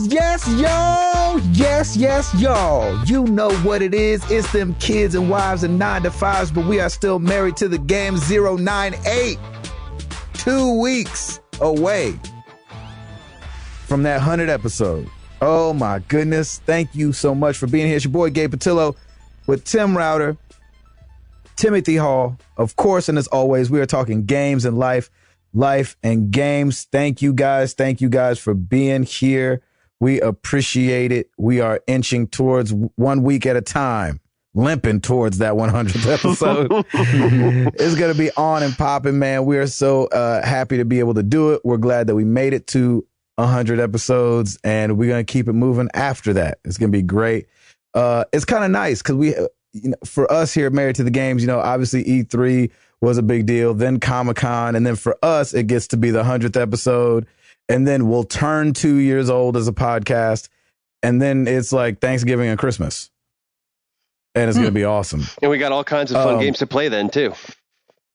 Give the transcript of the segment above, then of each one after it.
Yes, y'all. You know what it is. It's them kids and wives and 9-to-5s, but we are still married to the game. 098. 2 weeks away from that 100 episode. Oh my goodness. Thank you so much for being here. It's your boy Gabe Patillo with Tim Router, Timothy Hall, of course, and as always, we are talking games and life and games. Thank you guys for being here. We appreciate it. We are inching towards 1 week at a time, limping towards that 100th episode. It's going to be on and popping, man. We are so happy to be able to do it. We're glad that we made it to 100 episodes, and we're going to keep it moving after that. It's going to be great. It's kind of nice because we, for us here at Married to the Games, obviously E3 was a big deal, then Comic-Con, and then for us, it gets to be the 100th episode. And then we'll turn 2 years old as a podcast. And then it's like Thanksgiving and Christmas. And it's going to be awesome. And we got all kinds of fun games to play then, too.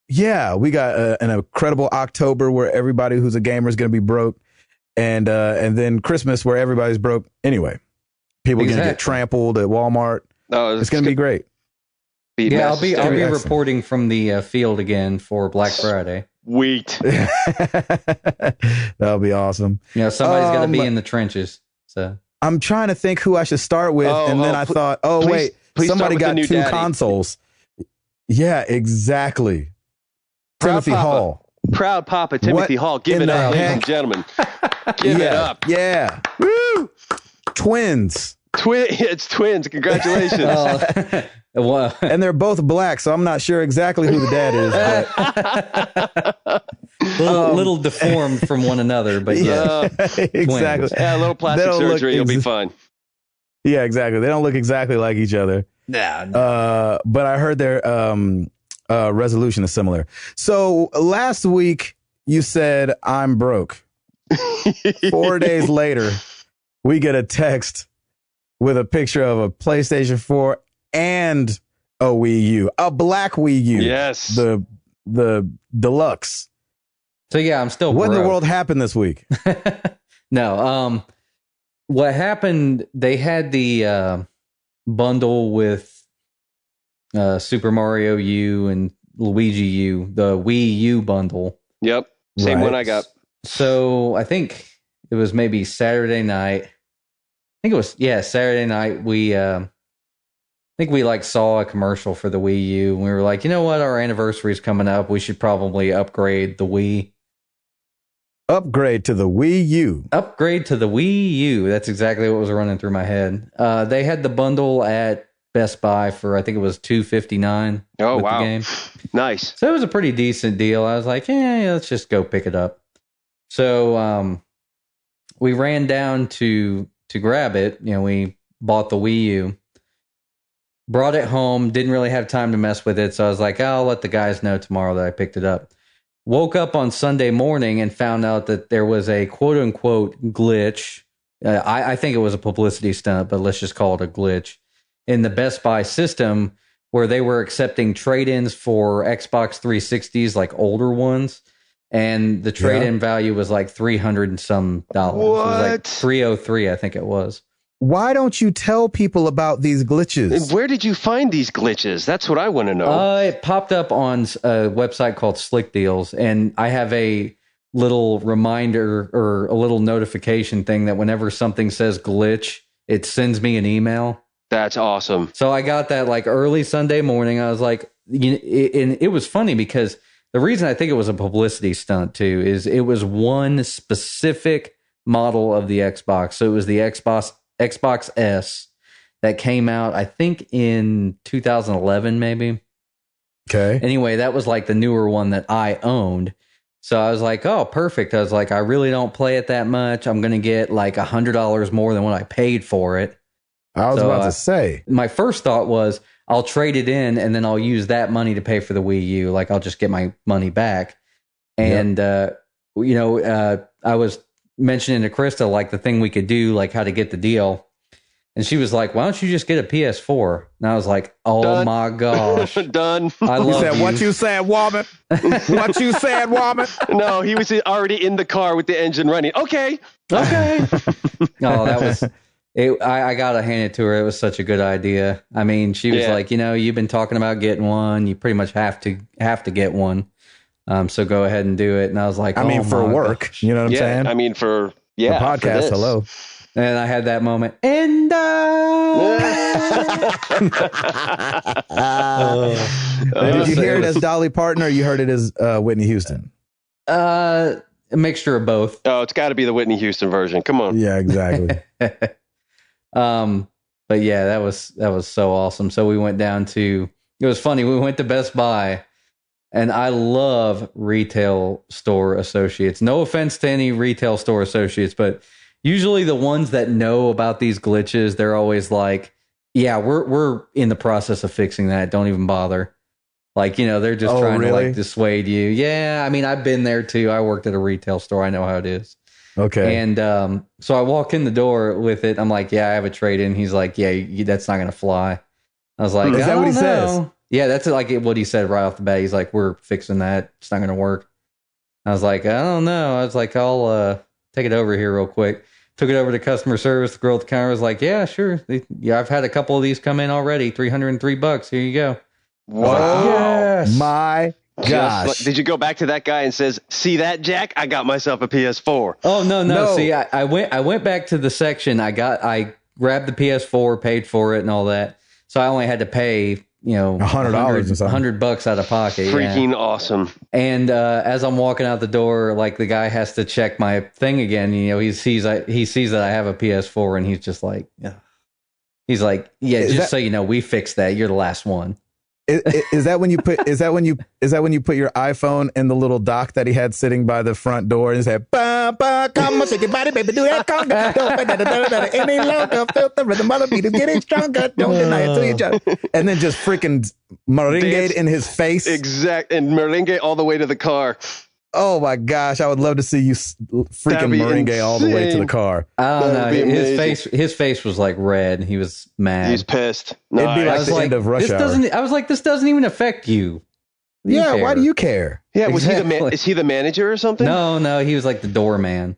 Yeah, we got an incredible October where everybody who's a gamer is going to be broke. And then Christmas where everybody's broke anyway. People are going to get trampled at Walmart. Oh, it's going to be great. I'll be reporting from the field again for Black Friday. Sweet. That'll be awesome. Somebody's got to be in the trenches. So I'm trying to think who I should start with, and then I thought, please somebody got two consoles. Yeah, exactly. Timothy Hall. Proud Papa Timothy Hall. Give it up, ladies and gentlemen. Give it up. Yeah. Woo! Twins. It's twins. Congratulations. And they're both black, so I'm not sure exactly who the dad is. But little deformed from one another, but yeah. Exactly. Yeah, a little plastic surgery. It'll be fun. Yeah, exactly. They don't look exactly like each other. No. But I heard their resolution is similar. So last week, you said, I'm broke. 4 days later, we get a text with a picture of a PlayStation 4 and a Wii U, a black Wii U. Yes. The deluxe. So yeah, I'm still What broke. in the world happened this week? No. What happened, they had the bundle with Super Mario U and Luigi U, the Wii U bundle. Yep. Same one I got. So I think it was maybe Saturday night. Saturday night. I think we saw a commercial for the Wii U, and we were like, you know what? Our anniversary is coming up. We should probably upgrade the Wii. Upgrade to the Wii U. Upgrade to the Wii U. That's exactly what was running through my head. They had the bundle at Best Buy for, I think it was $259. Oh, wow. The game. Nice. So it was a pretty decent deal. I was like, yeah, let's just go pick it up. So we ran down to grab it. We bought the Wii U. Brought it home, didn't really have time to mess with it, so I was like, I'll let the guys know tomorrow that I picked it up. Woke up on Sunday morning and found out that there was a quote-unquote glitch. I think it was a publicity stunt, but let's just call it a glitch, in the Best Buy system where they were accepting trade-ins for Xbox 360s, like older ones, and the trade-in value was like $300 and some dollars. What? It was like $303, I think it was. Why don't you tell people about these glitches? And where did you find these glitches? That's what I want to know. It popped up on a website called Slick Deals, and I have a little reminder or a little notification thing that whenever something says glitch, it sends me an email. That's awesome. So I got that early Sunday morning. I was like, and it was funny because the reason I think it was a publicity stunt too is it was one specific model of the Xbox. So it was the Xbox S that came out, I think, in 2011, maybe. Okay. Anyway, that was the newer one that I owned. So I was like, oh, perfect. I was like, I really don't play it that much. I'm going to get $100 more than what I paid for it. I was about to say. My first thought was, I'll trade it in and then I'll use that money to pay for the Wii U. I'll just get my money back. And, I was mentioning to Krista, the thing we could do, how to get the deal. And she was like, "Why don't you just get a PS4?" And I was like, "Oh Done. my gosh, Done." I love said, you. "What you said, woman? What you said, woman?" No, he was already in the car with the engine running. Okay. Oh, that was it. I gotta hand it to her. It was such a good idea. I mean, she was like, you've been talking about getting one. You pretty much have to get one. So go ahead and do it. And I was like, I mean, for work, gosh. you know what I'm saying? I mean, for the podcast. Hello. And I had that moment. And did you hear it as Dolly Parton or you heard it as Whitney Houston? A mixture of both. Oh, it's got to be the Whitney Houston version. Come on. Yeah, exactly. But yeah, that was so awesome. So we went down to. It was funny. We went to Best Buy, and I love retail store associates. No offense to any retail store associates, but usually the ones that know about these glitches, they're always like, "Yeah, we're in the process of fixing that. Don't even bother." Like, they're just trying to like dissuade you. Yeah, I mean, I've been there too. I worked at a retail store. I know how it is. Okay. And so I walk in the door with it. I'm like, "Yeah, I have a trade-in." He's like, "Yeah, that's not going to fly." I was like, "Is that what he says?" Yeah, that's like what he said right off the bat. He's like, "We're fixing that. It's not going to work." I was like, "I don't know." I was like, "I'll take it over here real quick." Took it over to customer service. The girl at the counter was like, "Yeah, sure. Yeah, I've had a couple of these come in already. $303. Here you go." Wow. Like, yes. My gosh. Did you go back to that guy and says, "See that, Jack? I got myself a PS4." Oh, no. See, I went back to the section. I grabbed the PS4, paid for it and all that. So I only had to pay, $100 or something. $100 out of pocket. Freaking awesome. And as I'm walking out the door, like the guy has to check my thing again. He sees that I have a PS4 and he's just like, he's like, "Yeah, so you know, we fixed that. You're the last one." Is that when you put your iPhone in the little dock that he had sitting by the front door and said, "Ba ba, come on, shake your body, baby, do that conga, don't any longer, feel the rhythm of the beat, get it stronger, don't deny it to each other," and then just freaking merengue in his face, exact, and merengue all the way to the car. Oh my gosh, I would love to see you freaking merengue all the way to the car. I don't know. His face was like red. He was mad. He's pissed. No, it'd be like the end of Rush Hour. I was like, this doesn't even affect you. Yeah, why do you care? Yeah, Exactly. is he the manager or something? No, he was like the doorman.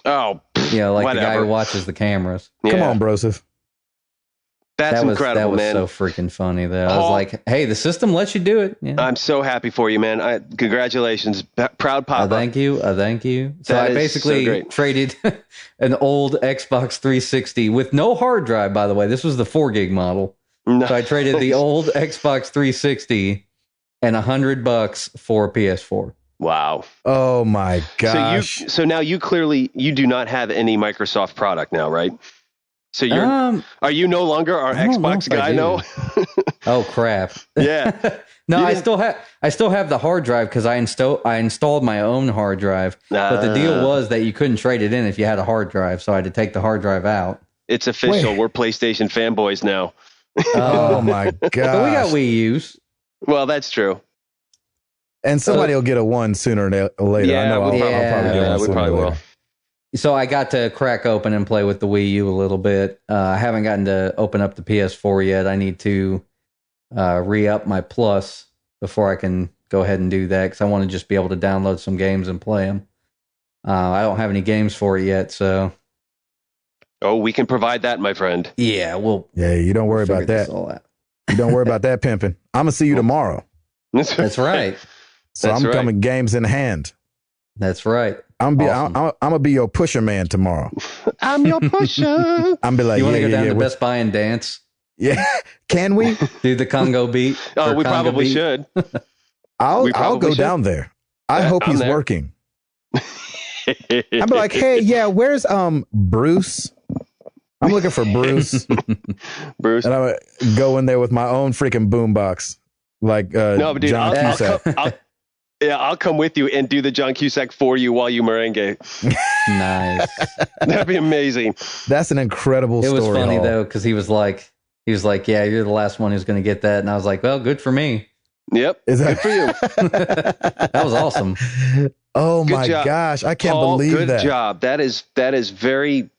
Oh, like whatever. the guy who watches the cameras. Yeah. Come on, Broseph. That's incredible, man. That was so freaking funny. I was like, "Hey, the system lets you do it." Yeah. I'm so happy for you, man. Congratulations, proud papa. Thank you. So I basically traded an old Xbox 360 with no hard drive. By the way, this was the 4 gig model. Nice. So I traded the old Xbox 360 and $100 for a PS4. Wow. Oh my gosh. So now you do not have any Microsoft product now, right? So are you no longer our Xbox guy? No. Oh crap. Yeah. No, I still have the hard drive because I installed my own hard drive. But the deal was that you couldn't trade it in if you had a hard drive, so I had to take the hard drive out. It's official. We're PlayStation fanboys now. Oh my god. But we got Wii U's. Well, that's true. And somebody will get a one sooner or later. Yeah, I know I'll probably get one we sooner probably or later. will. So I got to crack open and play with the Wii U a little bit. I haven't gotten to open up the PS4 yet. I need to re-up my Plus before I can go ahead and do that because I want to just be able to download some games and play them. I don't have any games for it yet, so... Oh, we can provide that, my friend. Yeah, you don't worry about that. You don't worry about that pimping. I'm going to see you tomorrow. That's right. So I'm coming games in hand. That's right. I'm gonna be your pusher man tomorrow. I'm your pusher. I'm be like, you want to go down to Best Buy and dance? Yeah, can we do the Congo beat? Oh, we probably should. I'll go down there. I hope he's working. I'm be like, "Hey, yeah, where's Bruce? I'm looking for Bruce. Bruce, and I'm gonna go in there with my own freaking boombox, like no, but dude, John Cusack. I'll come with you and do the John Cusack for you while you merengue. Nice. That'd be amazing. That's an incredible story. It was funny though, because he was like, "Yeah, you're the last one who's going to get that," and I was like, "Well, good for me." Yep, good for you. That was awesome. Oh my gosh, I can't believe that. Good job. That is very,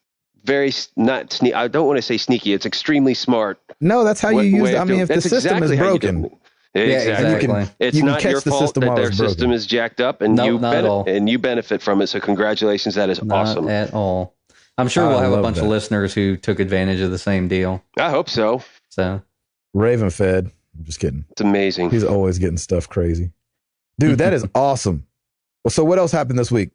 very not sneaky. I don't want to say sneaky. It's extremely smart. No, that's how you use it. I mean, if the system is broken. Exactly. It's not your fault that their system is jacked up, and you benefit from it. So congratulations, that is awesome. Not at all. I'm sure we'll have a bunch of listeners who took advantage of the same deal. I hope so. So Raven fed. I'm just kidding. It's amazing. He's always getting stuff crazy. Dude, that is awesome. Well, so what else happened this week?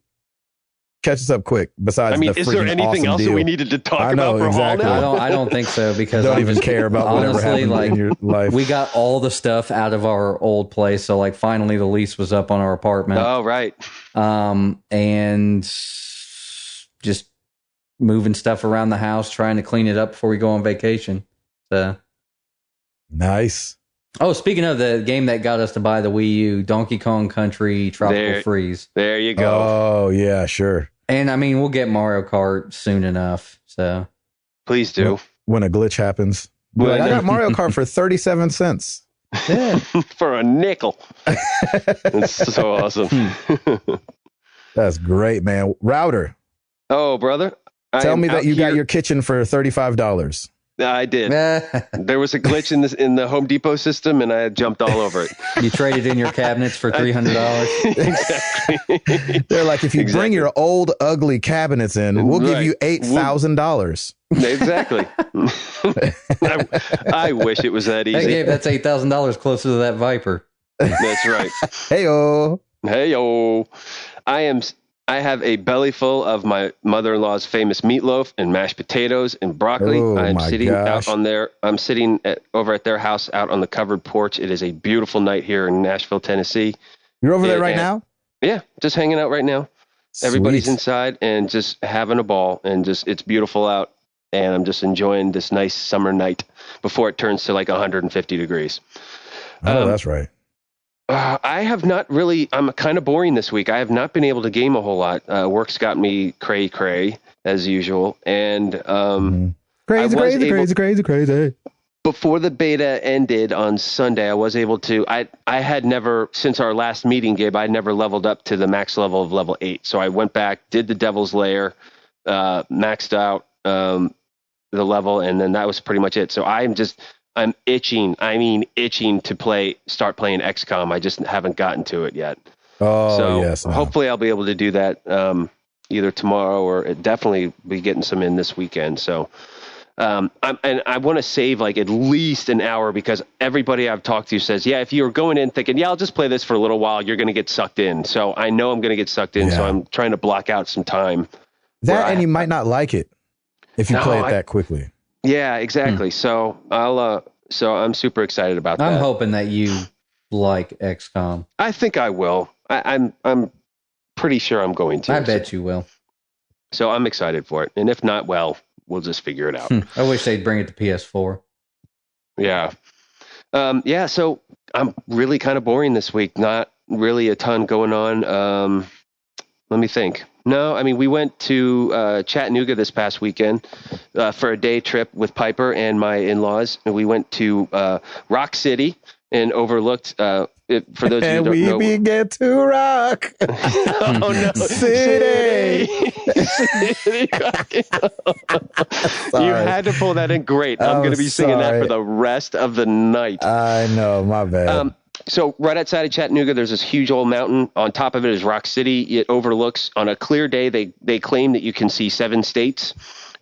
Catch us up quick. Besides, is there anything else that we needed to talk about for exactly. Hall now? I don't think so, because I don't even care about whatever happened in your life. We got all the stuff out of our old place, so like finally the lease was up on our apartment. Oh, right. And just moving stuff around the house, trying to clean it up before we go on vacation. So nice. Oh, speaking of the game that got us to buy the Wii U, Donkey Kong Country Tropical Freeze. There you go. Oh, yeah, sure. And I mean, we'll get Mario Kart soon enough. So please do. When a glitch happens. I got Mario Kart for 37 cents. Yeah. For a nickel. It's so awesome. That's great, man. Router. Oh, brother. Tell me that you got your kitchen for $35. I did. There was a glitch in the Home Depot system, and I jumped all over it. You traded in your cabinets for $300. Exactly. They're like, if you bring your old, ugly cabinets in, we'll give you $8,000. Exactly. I wish it was that easy. Hey, Gabe, that's $8,000 closer to that Viper. That's right. Hey-o. Hey-o. I have a belly full of my mother-in-law's famous meatloaf and mashed potatoes and broccoli. I'm sitting out on there. I'm sitting over at their house out on the covered porch. It is a beautiful night here in Nashville, Tennessee. You're over there right now? Yeah, just hanging out right now. Sweet. Everybody's inside and just having a ball, and it's beautiful out. And I'm just enjoying this nice summer night before it turns to like 150 degrees. Oh, that's right. I have not really. I'm kind of boring this week. I have not been able to game a whole lot. Work's got me cray as usual, and crazy. Before the beta ended on Sunday, I was able to. I had never, since our last meeting, Gabe, I'd never leveled up to the max level of level 8. So I went back, did the Devil's Lair, maxed out the level, and then that was pretty much it. So I'm itching to start playing XCOM. I just haven't gotten to it yet. Oh, so yes. No. Hopefully I'll be able to do that either tomorrow or definitely be getting some in this weekend. So I want to save like at least an hour, because everybody I've talked to says, yeah, if you're going in thinking, yeah, I'll just play this for a little while, you're going to get sucked in. So I know I'm going to get sucked in. Yeah. So I'm trying to block out some time. You might not like it if you play it that quickly. Yeah, exactly. So I'm super excited about that. I'm hoping that you like XCOM. I think I will. I'm pretty sure I'm going to. I bet you will. So I'm excited for it. And if not, well, we'll just figure it out. I wish they'd bring it to PS4. Yeah. So I'm really kind of boring this week. Not really a ton going on. Let me think. No, I mean, we went to Chattanooga this past weekend for a day trip with Piper and my in-laws. And we went to Rock City and overlooked, for those of you who don't know. We get to rock. Oh, no. City. You had to pull that in. Great. I'm going to be singing that for the rest of the night. I know. My bad. So right outside of Chattanooga, there's this huge old mountain. On top of it is Rock City. It overlooks, on a clear day, they claim that you can see 7 states.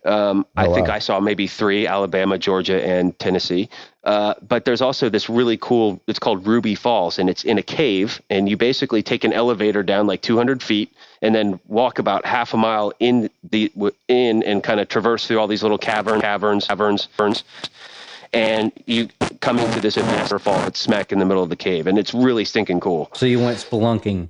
I think I saw maybe 3, Alabama, Georgia, and Tennessee. But there's also this really cool, it's called Ruby Falls, and it's in a cave. And you basically take an elevator down like 200 feet and then walk about half a mile in and kind of traverse through all these little caverns. And you come into this waterfall that's smack in the middle of the cave, and it's really stinking cool. So you went spelunking.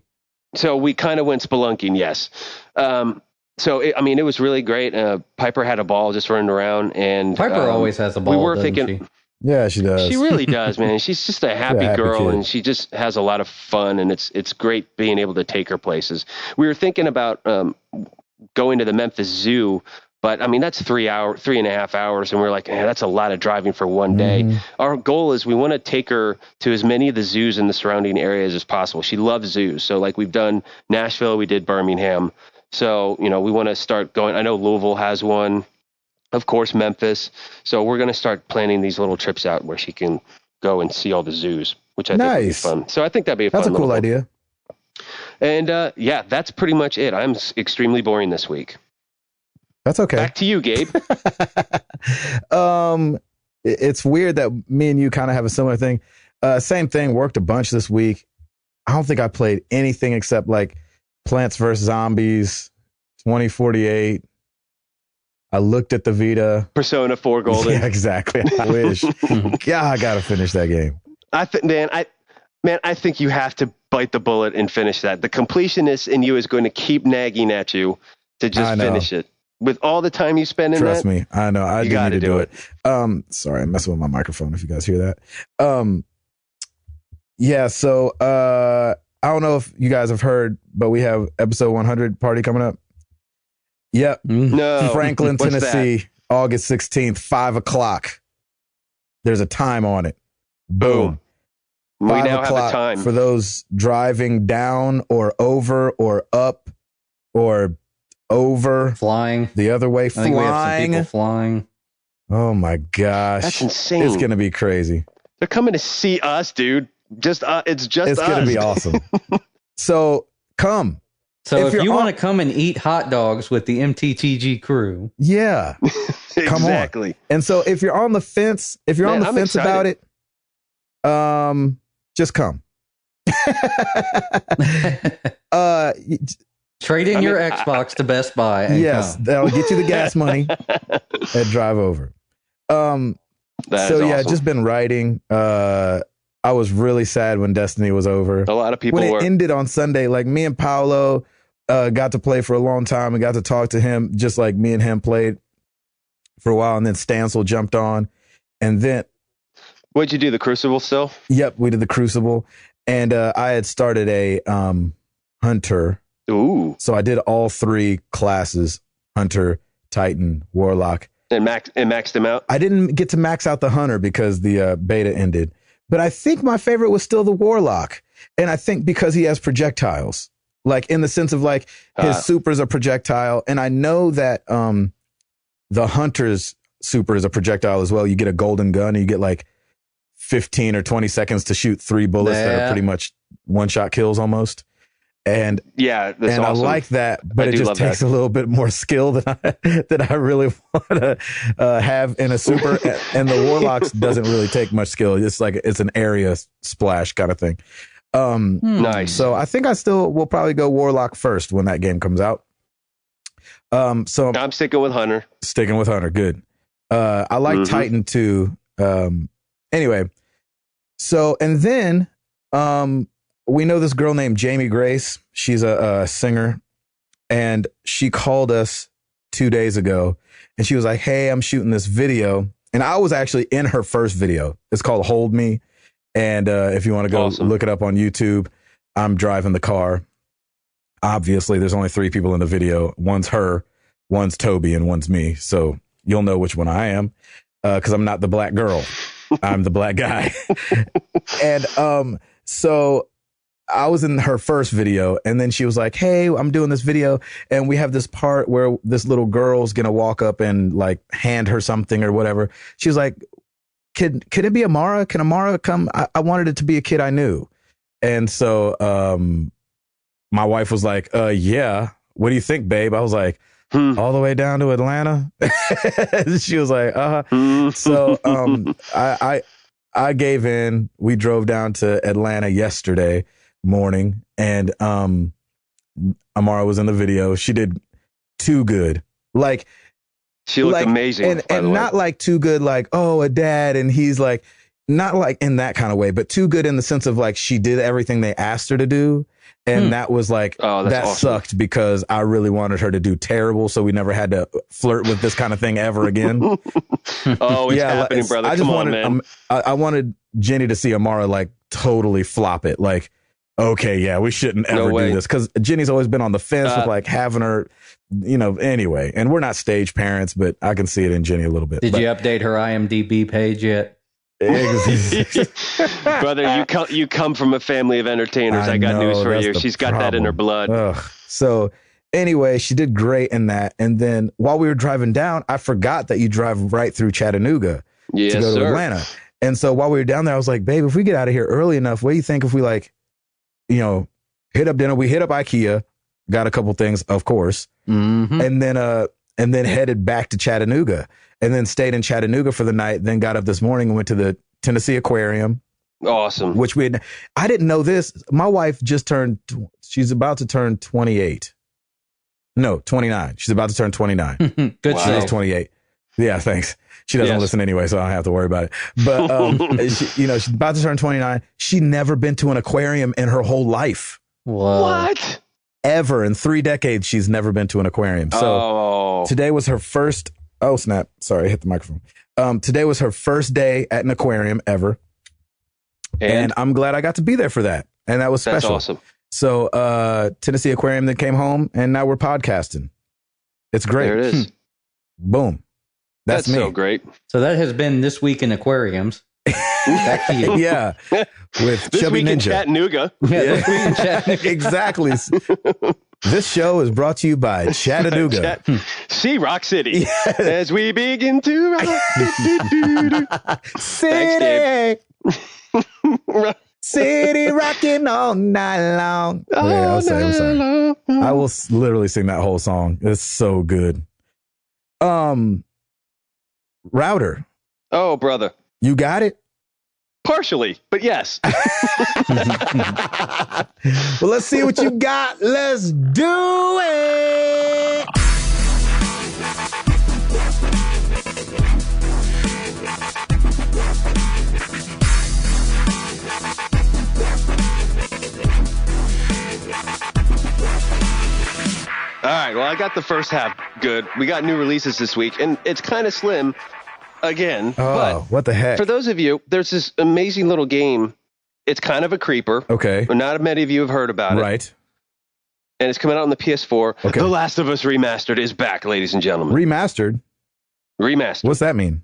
So we kind of went spelunking, yes. It was really great. Piper had a ball just running around, and Piper always has a ball. We were thinking, she? Yeah, she does. She really does, man. She's just a happy girl, kid. And she just has a lot of fun, and it's great being able to take her places. We were thinking about going to the Memphis Zoo. But I mean, that's 3.5 hours. And we're like, that's a lot of driving for one day. Mm-hmm. Our goal is we want to take her to as many of the zoos in the surrounding areas as possible. She loves zoos. So like we've done Nashville, we did Birmingham. So, we want to start going. I know Louisville has one. of course, Memphis. So we're going to start planning these little trips out where she can go and see all the zoos, which I think would be fun. So I think that'd be That's a cool idea. And yeah, that's pretty much it. I'm extremely boring this week. That's okay. Back to you, Gabe. It's weird that me and you kind of have a similar thing. Same thing. Worked a bunch this week. I don't think I played anything except like Plants vs. Zombies, 2048. I looked at the Vita. Persona 4 Golden. Yeah, exactly. I wish. Yeah, I got to finish that game. I think you have to bite the bullet and finish that. The completionist in you is going to keep nagging at you to just finish it. With all the time you spend in Trust that. me. I know. I do need to do it. Sorry, I'm messing with my microphone if you guys hear that. Yeah, so I don't know if you guys have heard, but we have episode 100 party coming up. Yep. No. Franklin, Tennessee, August 16th, 5:00. There's a time on it. Boom. We now have a time. For those driving down or over or up or over. Flying. The other way. I think we have some people flying. Oh my gosh. That's insane. It's going to be crazy. They're coming to see us, dude. It's us. It's going to be awesome. So come. So if you want to come and eat hot dogs with the MTTG crew. Yeah. Come exactly. on. And so if you're on the fence, I'm excited about it, just come. Trade in your Xbox to Best Buy. And yes, come. that'll get you the gas money and drive over. So yeah, awesome. just been writing. I was really sad when Destiny was over. A lot of people when were. It ended on Sunday. Like me and Paolo got to play for a long time and got to talk to him, just like me and him played for a while. And then Stancil jumped on, and then what'd you do? The Crucible still? Yep, we did the Crucible, and I had started a Hunter. Ooh! So I did all 3 classes: Hunter, Titan, Warlock, and maxed them out. I didn't get to max out the Hunter because the beta ended. But I think my favorite was still the Warlock. And I think because he has projectiles, like in the sense of like his super's a projectile. And I know that the Hunter's super is a projectile as well. You get a golden gun and you get like 15 or 20 seconds to shoot 3 bullets that are pretty much one-shot kills almost. And yeah, that's awesome. I like that, but it just takes a little bit more skill than I really want to have in a super. And the Warlocks doesn't really take much skill. It's like it's an area splash kind of thing. Nice. So I think I still will probably go Warlock first when that game comes out. So I'm sticking with Hunter. Sticking with Hunter, good. I like Titan too. Anyway, so and then we know this girl named Jamie Grace. She's a singer, and she called us 2 days ago, and she was like, "Hey, I'm shooting this video," and I was actually in her first video. It's called "Hold Me," and if you want to go look it up on YouTube, I'm driving the car. Obviously, there's only 3 people in the video. One's her, one's Toby, and one's me. So you'll know which one I am, because I'm not the black girl. I'm the black guy. And so I was in her first video, and then she was like, "Hey, I'm doing this video, and we have this part where this little girl's gonna walk up and like hand her something or whatever." She was like, "Could it be Amara? Can Amara come? I wanted it to be a kid I knew." And so my wife was like, "Yeah, what do you think, babe?" I was like, "All the way down to Atlanta." She was like, So I gave in. We drove down to Atlanta yesterday morning, and Amara was in the video. She did too good. Like she looked amazing, and not like too good, like, oh, a dad, and he's like, not like in that kind of way, but too good in the sense of like she did everything they asked her to do. And that was like, that awesome. Sucked because I really wanted her to do terrible. So we never had to flirt with this kind of thing ever again. Oh, it's happening, brother. Come on, man. I wanted Jenny to see Amara like totally flop it. Like, okay, yeah, we shouldn't ever do this. Cause Jenny's always been on the fence with like having her, anyway. And we're not stage parents, but I can see it in Jenny a little bit. Did you update her IMDb page yet? Brother, you come from a family of entertainers. I got news for you. She's got that in her blood. So Anyway, she did great in that. And then while we were driving down, I forgot that you drive right through Chattanooga to go to Atlanta. And so while we were down there, I was like, babe, if we get out of here early enough, what do you think if we hit up dinner? We hit up IKEA, got a couple things, of course, and then headed back to Chattanooga, and then stayed in Chattanooga for the night. Then got up this morning and went to the Tennessee Aquarium. Awesome. I didn't know this. My wife just she's about to turn 28. No, 29. She's about to turn 29. Good show. She's 28. Yeah, thanks. She doesn't listen anyway, so I don't have to worry about it. But, she's about to turn 29. She'd never been to an aquarium in her whole life. Whoa. What? Ever. In 3 decades, she's never been to an aquarium. So today was her first. Oh, snap. Sorry, I hit the microphone. Today was her first day at an aquarium ever. And I'm glad I got to be there for that. And that was special. That's awesome. So Tennessee Aquarium then came home, and now we're podcasting. It's great. There it is. Boom. That's me. So great. So that has been This Week in Aquariums. Back to you. Yeah. With This Chubby week in Ninja. Chattanooga. Yeah, This Week in Chattanooga. Exactly. This show is brought to you by Chattanooga. See Rock City as we begin to rock. City. City rocking all night long. I'm sorry. I will literally sing that whole song. It's so good. Router. Oh, brother. You got it? Partially, but yes. Well, let's see what you got. Let's do it. All right, well, I got the first half good. We got new releases this week, and it's kind of slim again. Oh, but what the heck? for those of you, there's this amazing little game. It's kind of a creeper. Okay. But not many of you have heard about it. Right. And it's coming out on the PS4. Okay. The Last of Us Remastered is back, ladies and gentlemen. Remastered? Remastered. What's that mean?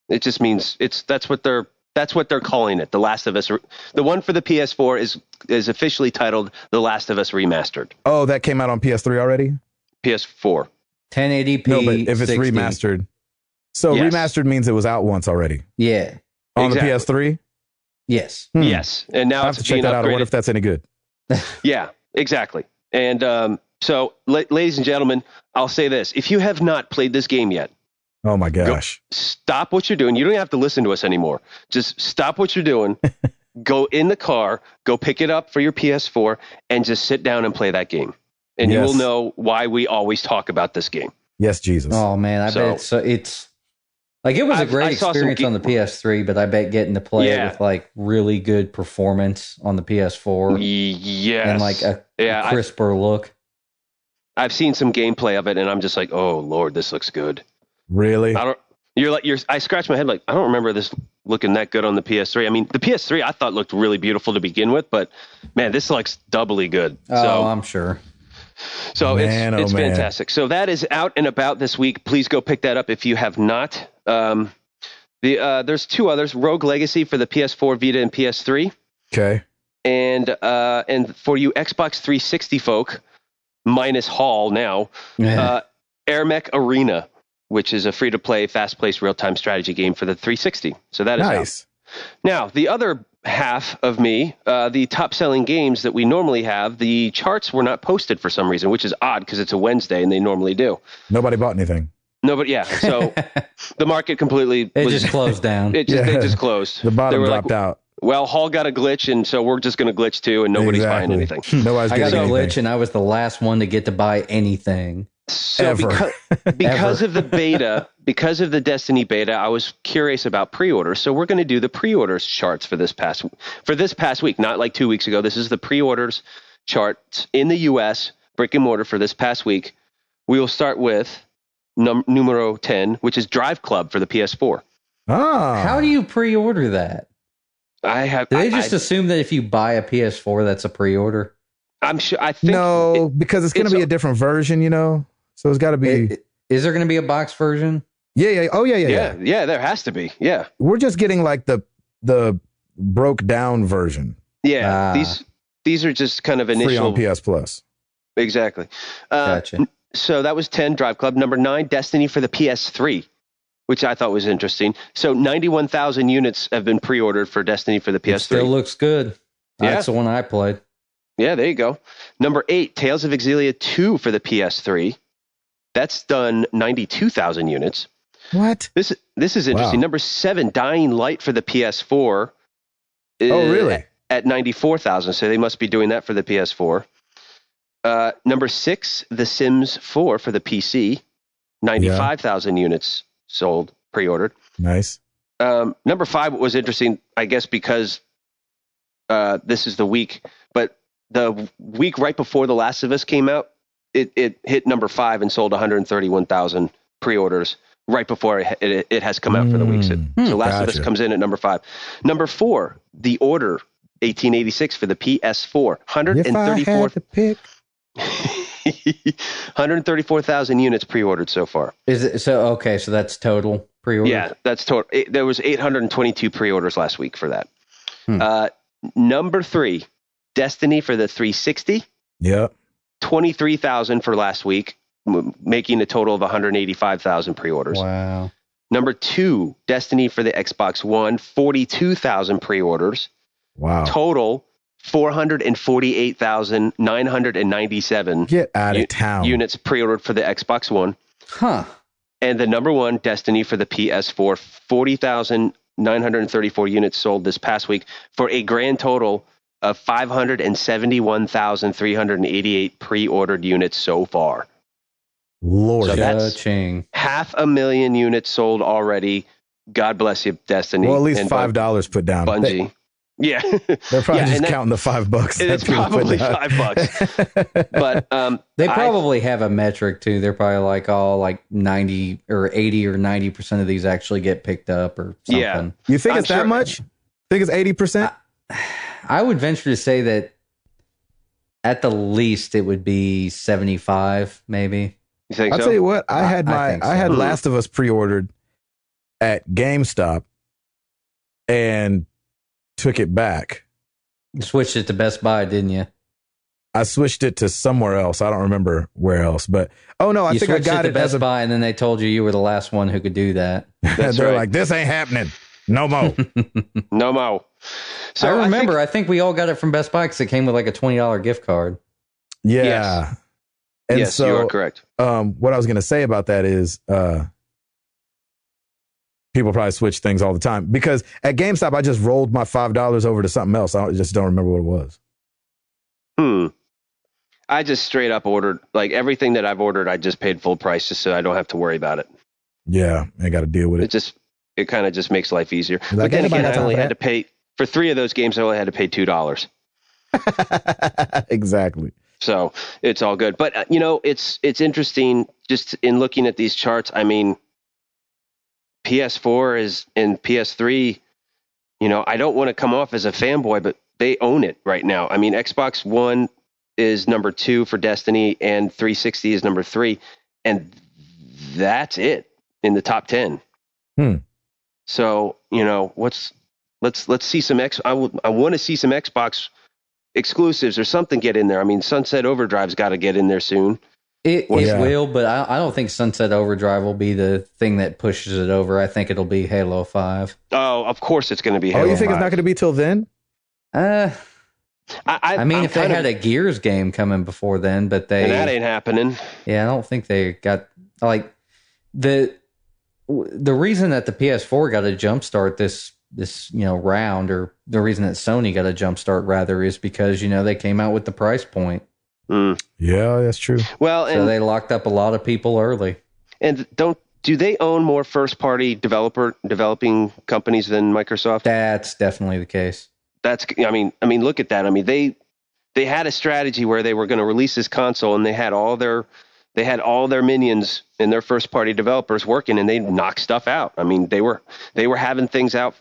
It just means that's what they're calling it. The Last of Us. The one for the PS4 is officially titled The Last of Us Remastered. Oh, that came out on PS3 already? PS4. 1080p. No, but if it's 60. remastered. So Yes. remastered means it was out once already. Yeah. On Exactly. the PS3? Yes. Yes. And now I have it's to check being that out. I wonder upgraded. if that's any good. Yeah, exactly. And so, ladies and gentlemen, I'll say this. If you have not played this game yet, Oh my gosh. stop what you're doing. You don't have to listen to us anymore. Just stop what you're doing. Go in the car, go pick it up for your PS4, and just sit down and play that game. And you Yes. will know why we always talk about this game. Yes, Jesus. Oh man, I bet it's like it was a great I saw some experience on the PS3, but I bet getting to play it Yeah. with like really good performance on the PS4 Yes. and like a crisper look. I've seen some gameplay of it, and I'm just like, oh Lord, this looks good. Really? I scratched my head like, I don't remember this looking that good on the PS3. I mean, the PS3 I thought looked really beautiful to begin with, but man, this looks doubly good. Oh, I'm sure. So Man, it's man. fantastic. So that is out and about this week. Please go pick that up if you have not. There's two others: Rogue Legacy for the PS4, Vita, and PS3, Okay. and for you Xbox 360 folk, minus Hall now, Air Mech Arena, which is a free-to-play, fast-paced, real-time strategy game for the 360. So that is Nice. out. Now, the other half of me, the top-selling games that we normally have, the charts were not posted for some reason, which is odd because it's a Wednesday and they normally do. Nobody bought anything. No, but yeah. So the market completely Just closed down. They just closed. The bottom They were dropped out. Well, Hall got a glitch, and so we're just going to glitch too, and nobody's buying anything. Nobody's I got a getting glitch anything. and I was the last one to get to buy anything. So Ever. because of the beta, because of the Destiny beta, I was curious about pre-orders. So we're going to do the pre-orders charts for this past week, not like 2 weeks ago. This is the pre-orders charts in the U.S. brick and mortar for this past week. We will start with numero 10, which is Drive Club for the PS4. Ah. How do you pre-order that? Do Do they just assume that if you buy a PS4, that's a pre-order? I'm sure. I think No, because it's going to be a different version, you know? So it's got to be. Is there going to be a box version? Yeah. Oh, yeah. Yeah, there has to be. Yeah. We're just getting like the broke down version. Yeah. These are just kind of Free initial. on PS Plus. exactly. Gotcha. So that was 10, Drive Club. Number 9, Destiny for the PS3, which I thought was interesting. So 91,000 units have been pre-ordered for Destiny for the PS3. It still looks good. Yeah. That's the one I played. Yeah, there you go. Number 8, Tales of Xillia 2 for the PS3. That's done 92,000 units. What? This is interesting. Wow. Number 7, Dying Light for the PS4. Oh, really? At 94,000. So they must be doing that for the PS4. Number 6, The Sims 4 for the PC. 95,000 units sold, pre-ordered. Nice. Number 5 was interesting, I guess, because this is the week, but the week right before The Last of Us came out, it hit number 5 and sold 131,000 pre-orders right before it has come out for the week. So Last of Us comes in at number 5. Number 4, The Order 1886 for the PS4. 134,000 units pre-ordered so far. Is it so? Okay, so that's total pre-order. Yeah, that's total. There was 822 pre-orders last week for that. Number 3, Destiny for the 360. Yep. 23,000 for last week, making a total of 185,000 pre-orders. Wow. Number 2, Destiny for the Xbox One. 42,000 pre-orders. Wow. Total 448,997. Get out of town. Units pre-ordered for the Xbox One. Huh. And the number 1, Destiny for the PS4, 40,934 units sold this past week for a grand total of 571,388 pre-ordered units so far. Lord, so that's Cha-ching. 500,000 units sold already. God bless you, Destiny. well, at least $5 put down. Bungie. Yeah. They're probably just counting the $5. It's probably $5. But they probably have a metric too. They're probably like, 90 or 80 or 90% of these actually get picked up or something. Yeah. You think it's that much? Think it's 80%? I would venture to say that at the least it would be 75, maybe. You think I'll so? tell you what, I had Last of Us pre-ordered at GameStop and took it back. You switched it to Best Buy, didn't you? I switched it to somewhere else. I don't remember where else, but I think I got it to Best Buy, and then they told you were the last one who could do that. They're like, this ain't happening. No more. No more. So I remember. I think we all got it from Best Buy because it came with like a $20 gift card. Yeah. Yes. And yes, so, you are correct. What I was going to say about that is people probably switch things all the time because at GameStop, I just rolled my $5 over to something else. I just don't remember what it was. I just straight up ordered, like everything that I've ordered, I just paid full price just so I don't have to worry about it. Yeah, I got to deal with it. It kind of just makes life easier. But then again, I only had to pay, for 3 of those games, I only had to pay $2. Exactly. So it's all good. But, it's interesting just in looking at these charts. I mean, PS4 is and PS3, I don't want to come off as a fanboy, but they own it right now. I mean, Xbox One is number 2 for Destiny and 360 is number 3. And that's it in the top 10. So, let's see some I want to see some Xbox exclusives or something get in there. I mean, Sunset Overdrive's got to get in there soon. It will, but I don't think Sunset Overdrive will be the thing that pushes it over. I think it'll be Halo 5. Oh, of course it's going to be Halo 5. Oh, you think it's not going to be till then? I mean, if they had a Gears game coming before then, but and that ain't happening. Yeah, I don't think they got like the reason that the PS4 got a jump start this round, or the reason that Sony got a jump start rather, is because they came out with the price point. Yeah, that's true. Well, so they locked up a lot of people early. And do they own more first party developing companies than Microsoft? That's definitely the case. I mean, look at that. I mean, they had a strategy where they were going to release this console, and they had all their minions and their first party developers working, and they knocked stuff out. I mean, they were having things out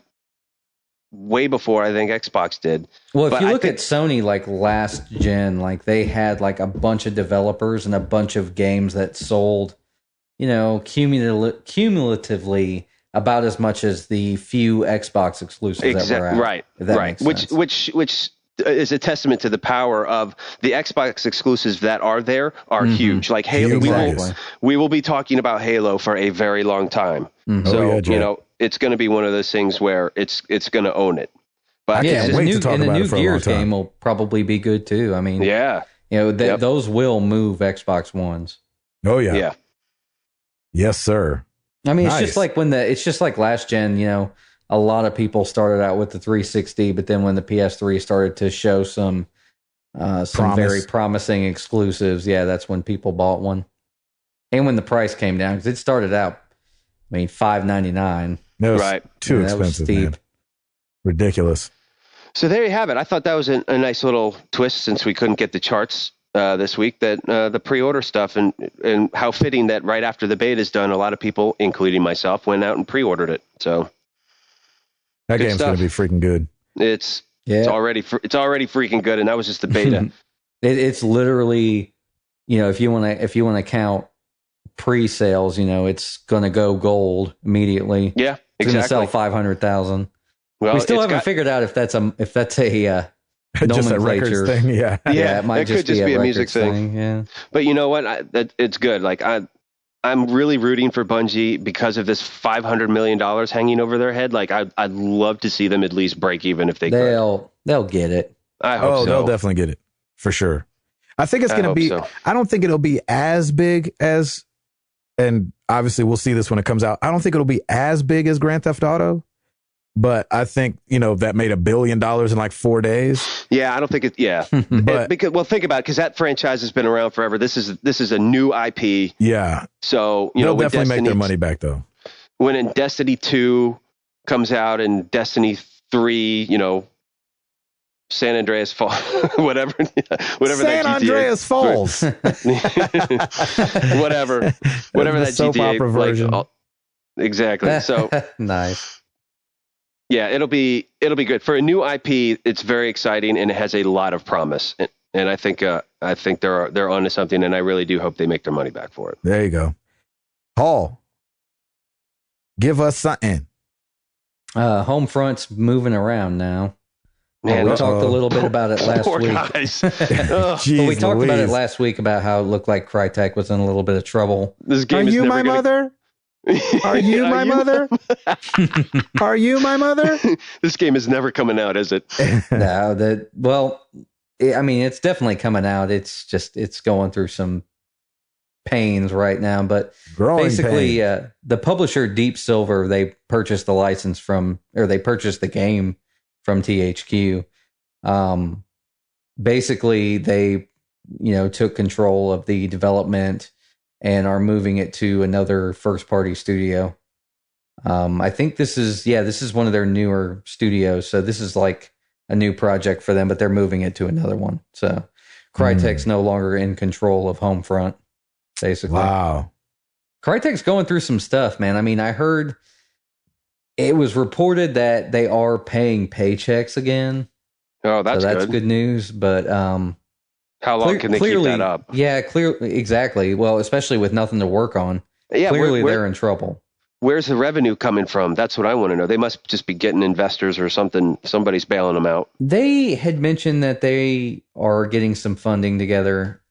way before I think Xbox did. Well, if you look at Sony, like last gen, like they had like a bunch of developers and a bunch of games that sold, cumulatively about as much as the few Xbox exclusives that were out. Right. Which is a testament to the power of the Xbox exclusives that are there are huge. Like Halo, we will be talking about Halo for a very long time. So it's going to be one of those things where it's going to own it. But I can't wait to talk about it for a long Gears time. game will probably be good too. I mean, those will move Xbox Ones. Oh yeah. Yes, sir. I mean, it's just like it's just like last gen. A lot of people started out with the 360, but then when the PS3 started to show some very promising exclusives, that's when people bought one. And when the price came down, because it started out, $5.99. Right, too expensive, man. Ridiculous. So there you have it. I thought that was a nice little twist, since we couldn't get the charts this week, that the pre-order stuff, and how fitting that right after the beta is done, a lot of people, including myself, went out and pre-ordered it. So that game's going to be freaking good. It's already freaking good, and that was just the beta. It's literally, if you want to count pre-sales, it's going to go gold immediately. Yeah, it's going to sell 500,000. Well, we still haven't figured out if that's a just a records thing. Yeah, it might just be a music thing. Yeah, but you know what? It's good. Like I'm really rooting for Bungie because of this $500 million hanging over their head. Like I'd love to see them at least break even if they could. They'll get it. I hope so. They'll definitely get it for sure. I think it's going to be. So. I don't think it'll be as big as, and obviously we'll see this when it comes out. I don't think it'll be as big as Grand Theft Auto. But I think, that made $1 billion in like 4 days. Yeah, I don't think it. Yeah, but think about it, because that franchise has been around forever. This is a new IP. Yeah. So they'll definitely make their money back though. When Destiny 2 comes out and Destiny 3, San Andreas Falls, whatever San Andreas Falls, whatever that soap GTA opera version. Exactly. So nice. Yeah, it'll be good for a new IP. It's very exciting, and it has a lot of promise. And I think they're onto something, and I really do hope they make their money back for it. There you go. Paul, give us something. Homefront's moving around now. Man, we talked a little bit about it last week. Jeez, we talked about it last week about how it looked like Crytek was in a little bit of trouble. This game Are you my mother? Are you my mother? Are you my mother? This game is never coming out, is it? No, it's definitely coming out. It's going through some pains right now, but basically, the publisher Deep Silver, they purchased the license they purchased the game from THQ. Basically, they, took control of the development and are moving it to another first-party studio. I think this is one of their newer studios, so this is like a new project for them, but they're moving it to another one. So Crytek's no longer in control of Homefront, basically. Wow. Crytek's going through some stuff, man. I heard it was reported that they are paying paychecks again. Oh, that's good news, but how long can they keep that up? Yeah, clearly, exactly. Well, especially with nothing to work on. Yeah, clearly they're in trouble. Where's the revenue coming from? That's what I want to know. They must just be getting investors or something. Somebody's bailing them out. They had mentioned that they are getting some funding together.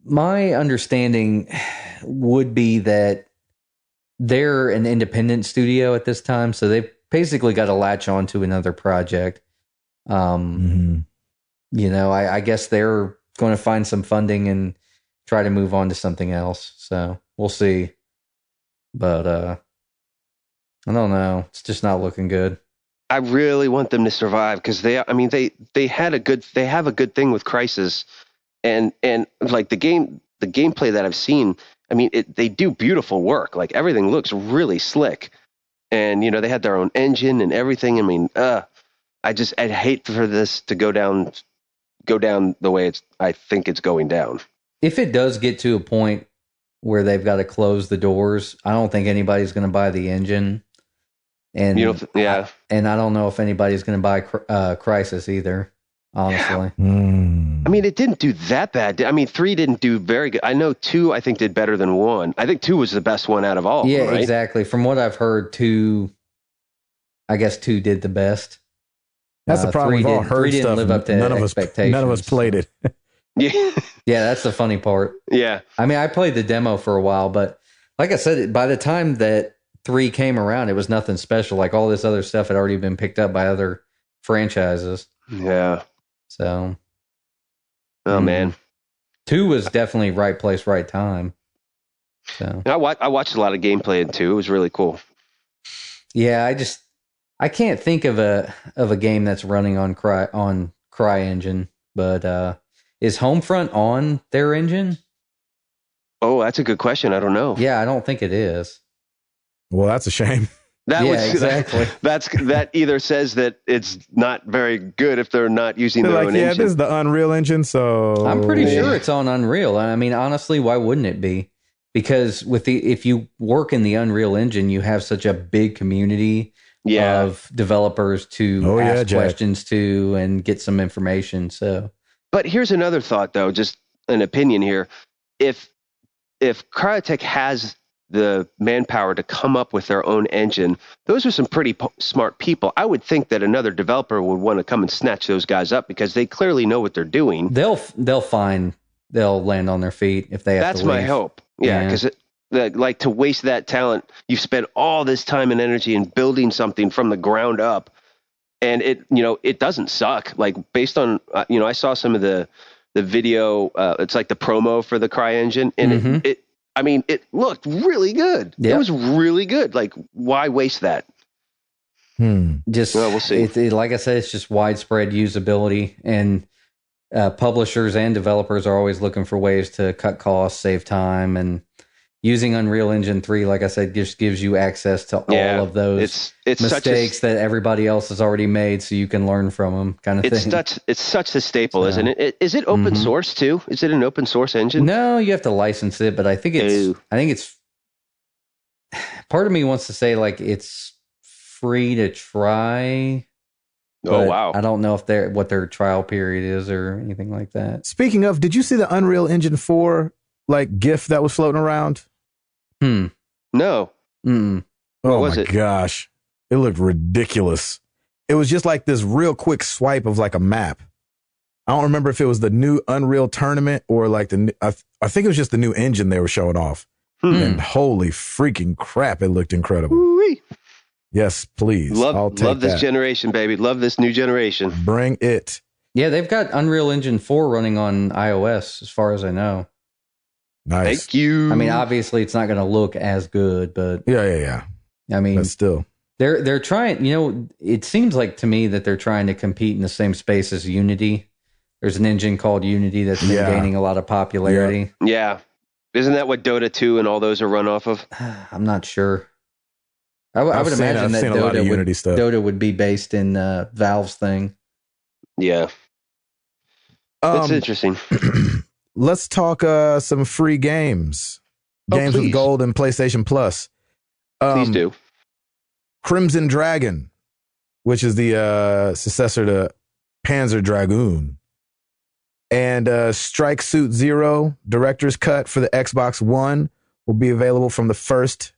My understanding would be that they're an independent studio at this time, so they've basically got to latch on to another project. I guess they're going to find some funding and try to move on to something else. So we'll see. But I don't know. It's just not looking good. I really want them to survive because they have a good thing with Crysis, and like the gameplay that I've seen. They do beautiful work. Like everything looks really slick, and they had their own engine and everything. I'd hate for this to go down the way I think it's going down. If it does get to a point where they've got to close the doors, I don't think anybody's going to buy the engine. And and I don't know if anybody's going to buy Crysis either, honestly. Yeah. It didn't do that bad. 3 didn't do very good. I know 2, I think, did better than 1. I think 2 was the best one out of all. Yeah, right? Exactly. From what I've heard, 2 did the best. That's the problem. We've all heard didn't stuff. Live up to none of us played it. Yeah. Yeah, that's the funny part. Yeah. I mean, I played the demo for a while, but like I said, by the time that 3 came around, it was nothing special. Like all this other stuff had already been picked up by other franchises. Yeah. So. Oh, man. 2 was definitely right place, right time. So I watched a lot of gameplay in 2. It was really cool. Yeah, I can't think of a game that's running on CryEngine, but is Homefront on their engine? Oh, that's a good question. I don't know. Yeah, I don't think it is. Well, that's a shame. Exactly. That either says that it's not very good if they're not using their own engine. This is the Unreal Engine, so I'm pretty sure it's on Unreal. I mean, honestly, why wouldn't it be? Because if you work in the Unreal Engine, you have such a big community of developers to ask questions to and get some information. So, but here's another thought, though, just an opinion here. If Crytek has the manpower to come up with their own engine, those are some pretty smart people. I would think that another developer would want to come and snatch those guys up because they clearly know what they're doing. They'll land on their feet if they have That's to leave. my hope. Yeah, because like to waste that talent, you've spent all this time and energy in building something from the ground up, and it doesn't suck. Like based on I saw some of the video. It's like the promo for the CryEngine, and it looked really good. Yep. It was really good. Like why waste that? Just we'll see. Like I said, it's just widespread usability, and publishers and developers are always looking for ways to cut costs, save time, and using Unreal Engine 3, like I said, just gives you access to all of those mistakes that everybody else has already made, so you can learn from them, kind of thing. It's such a staple, isn't it? Is it open source too? Is it an open source engine? No, you have to license it, but I think it's. Part of me wants to say like it's free to try. Oh wow! I don't know if what their trial period is or anything like that. Speaking of, did you see the Unreal Engine 4 GIF that was floating around? No. Oh my gosh, it looked ridiculous. It was just like this real quick swipe of like a map. I don't remember if it was the new Unreal Tournament or like I think it was just the new engine they were showing off. And holy freaking crap, it looked incredible. Woo-wee. Yes, please. Love this generation, baby. Love this new generation. Bring it. Yeah, they've got Unreal Engine 4 running on iOS, as far as I know. Nice. Thank you. I mean, obviously, it's not going to look as good, but yeah. I mean, but still, they're trying. It seems like to me that they're trying to compete in the same space as Unity. There's an engine called Unity that's been gaining a lot of popularity. Yeah. Isn't that what Dota 2 and all those are run off of? I'm not sure. I would imagine that Dota would be based in Valve's thing. Yeah. That's interesting. Let's talk some free games. Games with gold and PlayStation Plus. Please do. Crimson Dragon, which is the successor to Panzer Dragoon. And Strike Suit Zero Director's Cut for the Xbox One will be available from the 1st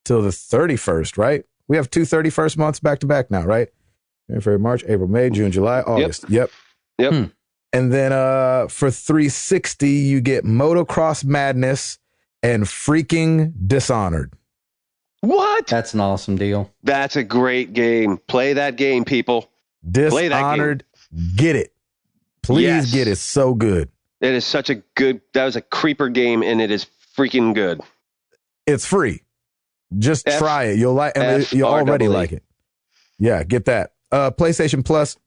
till the 31st, right? We have 2 31st months back to back now, right? February, March, April, May, June, July, August. Yep. And then for 360, you get Motocross Madness and freaking Dishonored. What? That's an awesome deal. That's a great game. Play that game, people. Dishonored, get it. Please get it. So good. It is such a good, that was a creeper game, and it is freaking good. It's free. Just try it. You'll like it. You'll already like it. Yeah, get that. PlayStation Plus,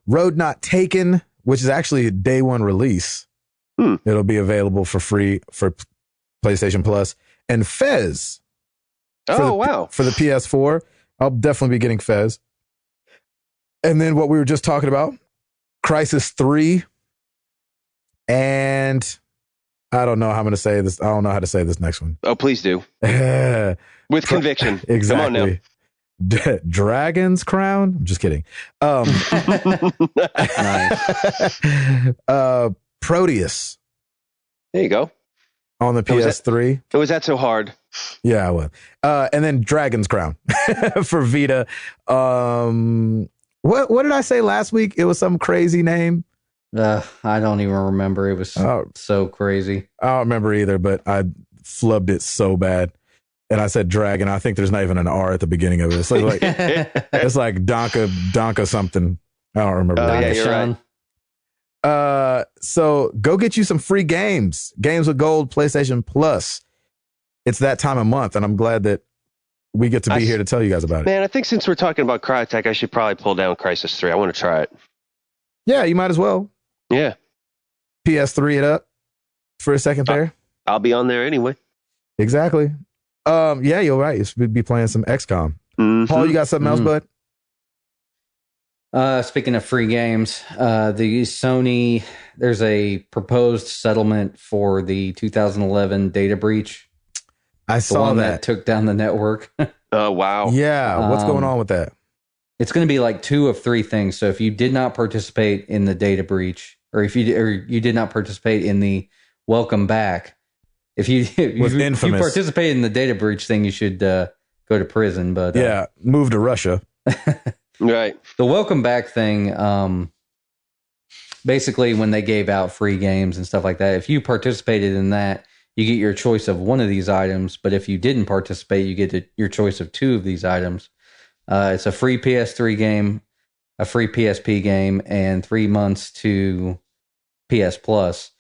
Road Not Taken, which is actually a day one release. It'll be available for free for PlayStation Plus. And Fez. Wow. For the PS4. I'll definitely be getting Fez. And then what we were just talking about, Crysis 3. And I don't know how I'm going to say this. I don't know how to say this next one. Oh, please do. With conviction. Exactly. Come on now. Dragon's Crown? I'm just kidding. Proteus. There you go. On the PS3. Was that so hard? Yeah, well. And then Dragon's Crown for Vita. What did I say last week? It was some crazy name. I don't even remember. It was so crazy. I don't remember either, but I flubbed it so bad. And I said dragon. I think there's not even an R at the beginning of it. It's like it's like Donka something. I don't remember. Yeah, you're right. So go get you some free games. Games with Gold, PlayStation Plus. It's that time of month, and I'm glad that we get to be here to tell you guys about it. Man, I think since we're talking about Crytek, I should probably pull down Crysis 3. I want to try it. Yeah, you might as well. Yeah. PS3 it up for a second there. I'll be on there anyway. Exactly. Yeah, you're right. You should be playing some XCOM. Mm-hmm. Paul, you got something else, bud? Speaking of free games, the Sony, there's a proposed settlement for the 2011 data breach. I saw that took down the network. Oh, wow. Yeah. What's going on with that? It's going to be like 2 of 3 things. So if you did not participate in the data breach, or if you did not participate in the welcome back, if you participate in the data breach thing, you should go to prison. But move to Russia. Right. The welcome back thing, basically when they gave out free games and stuff like that, if you participated in that, you get your choice of one of these items. But if you didn't participate, you get your choice of 2 of these items. It's a free PS3 game, a free PSP game, and 3 months to PS Plus.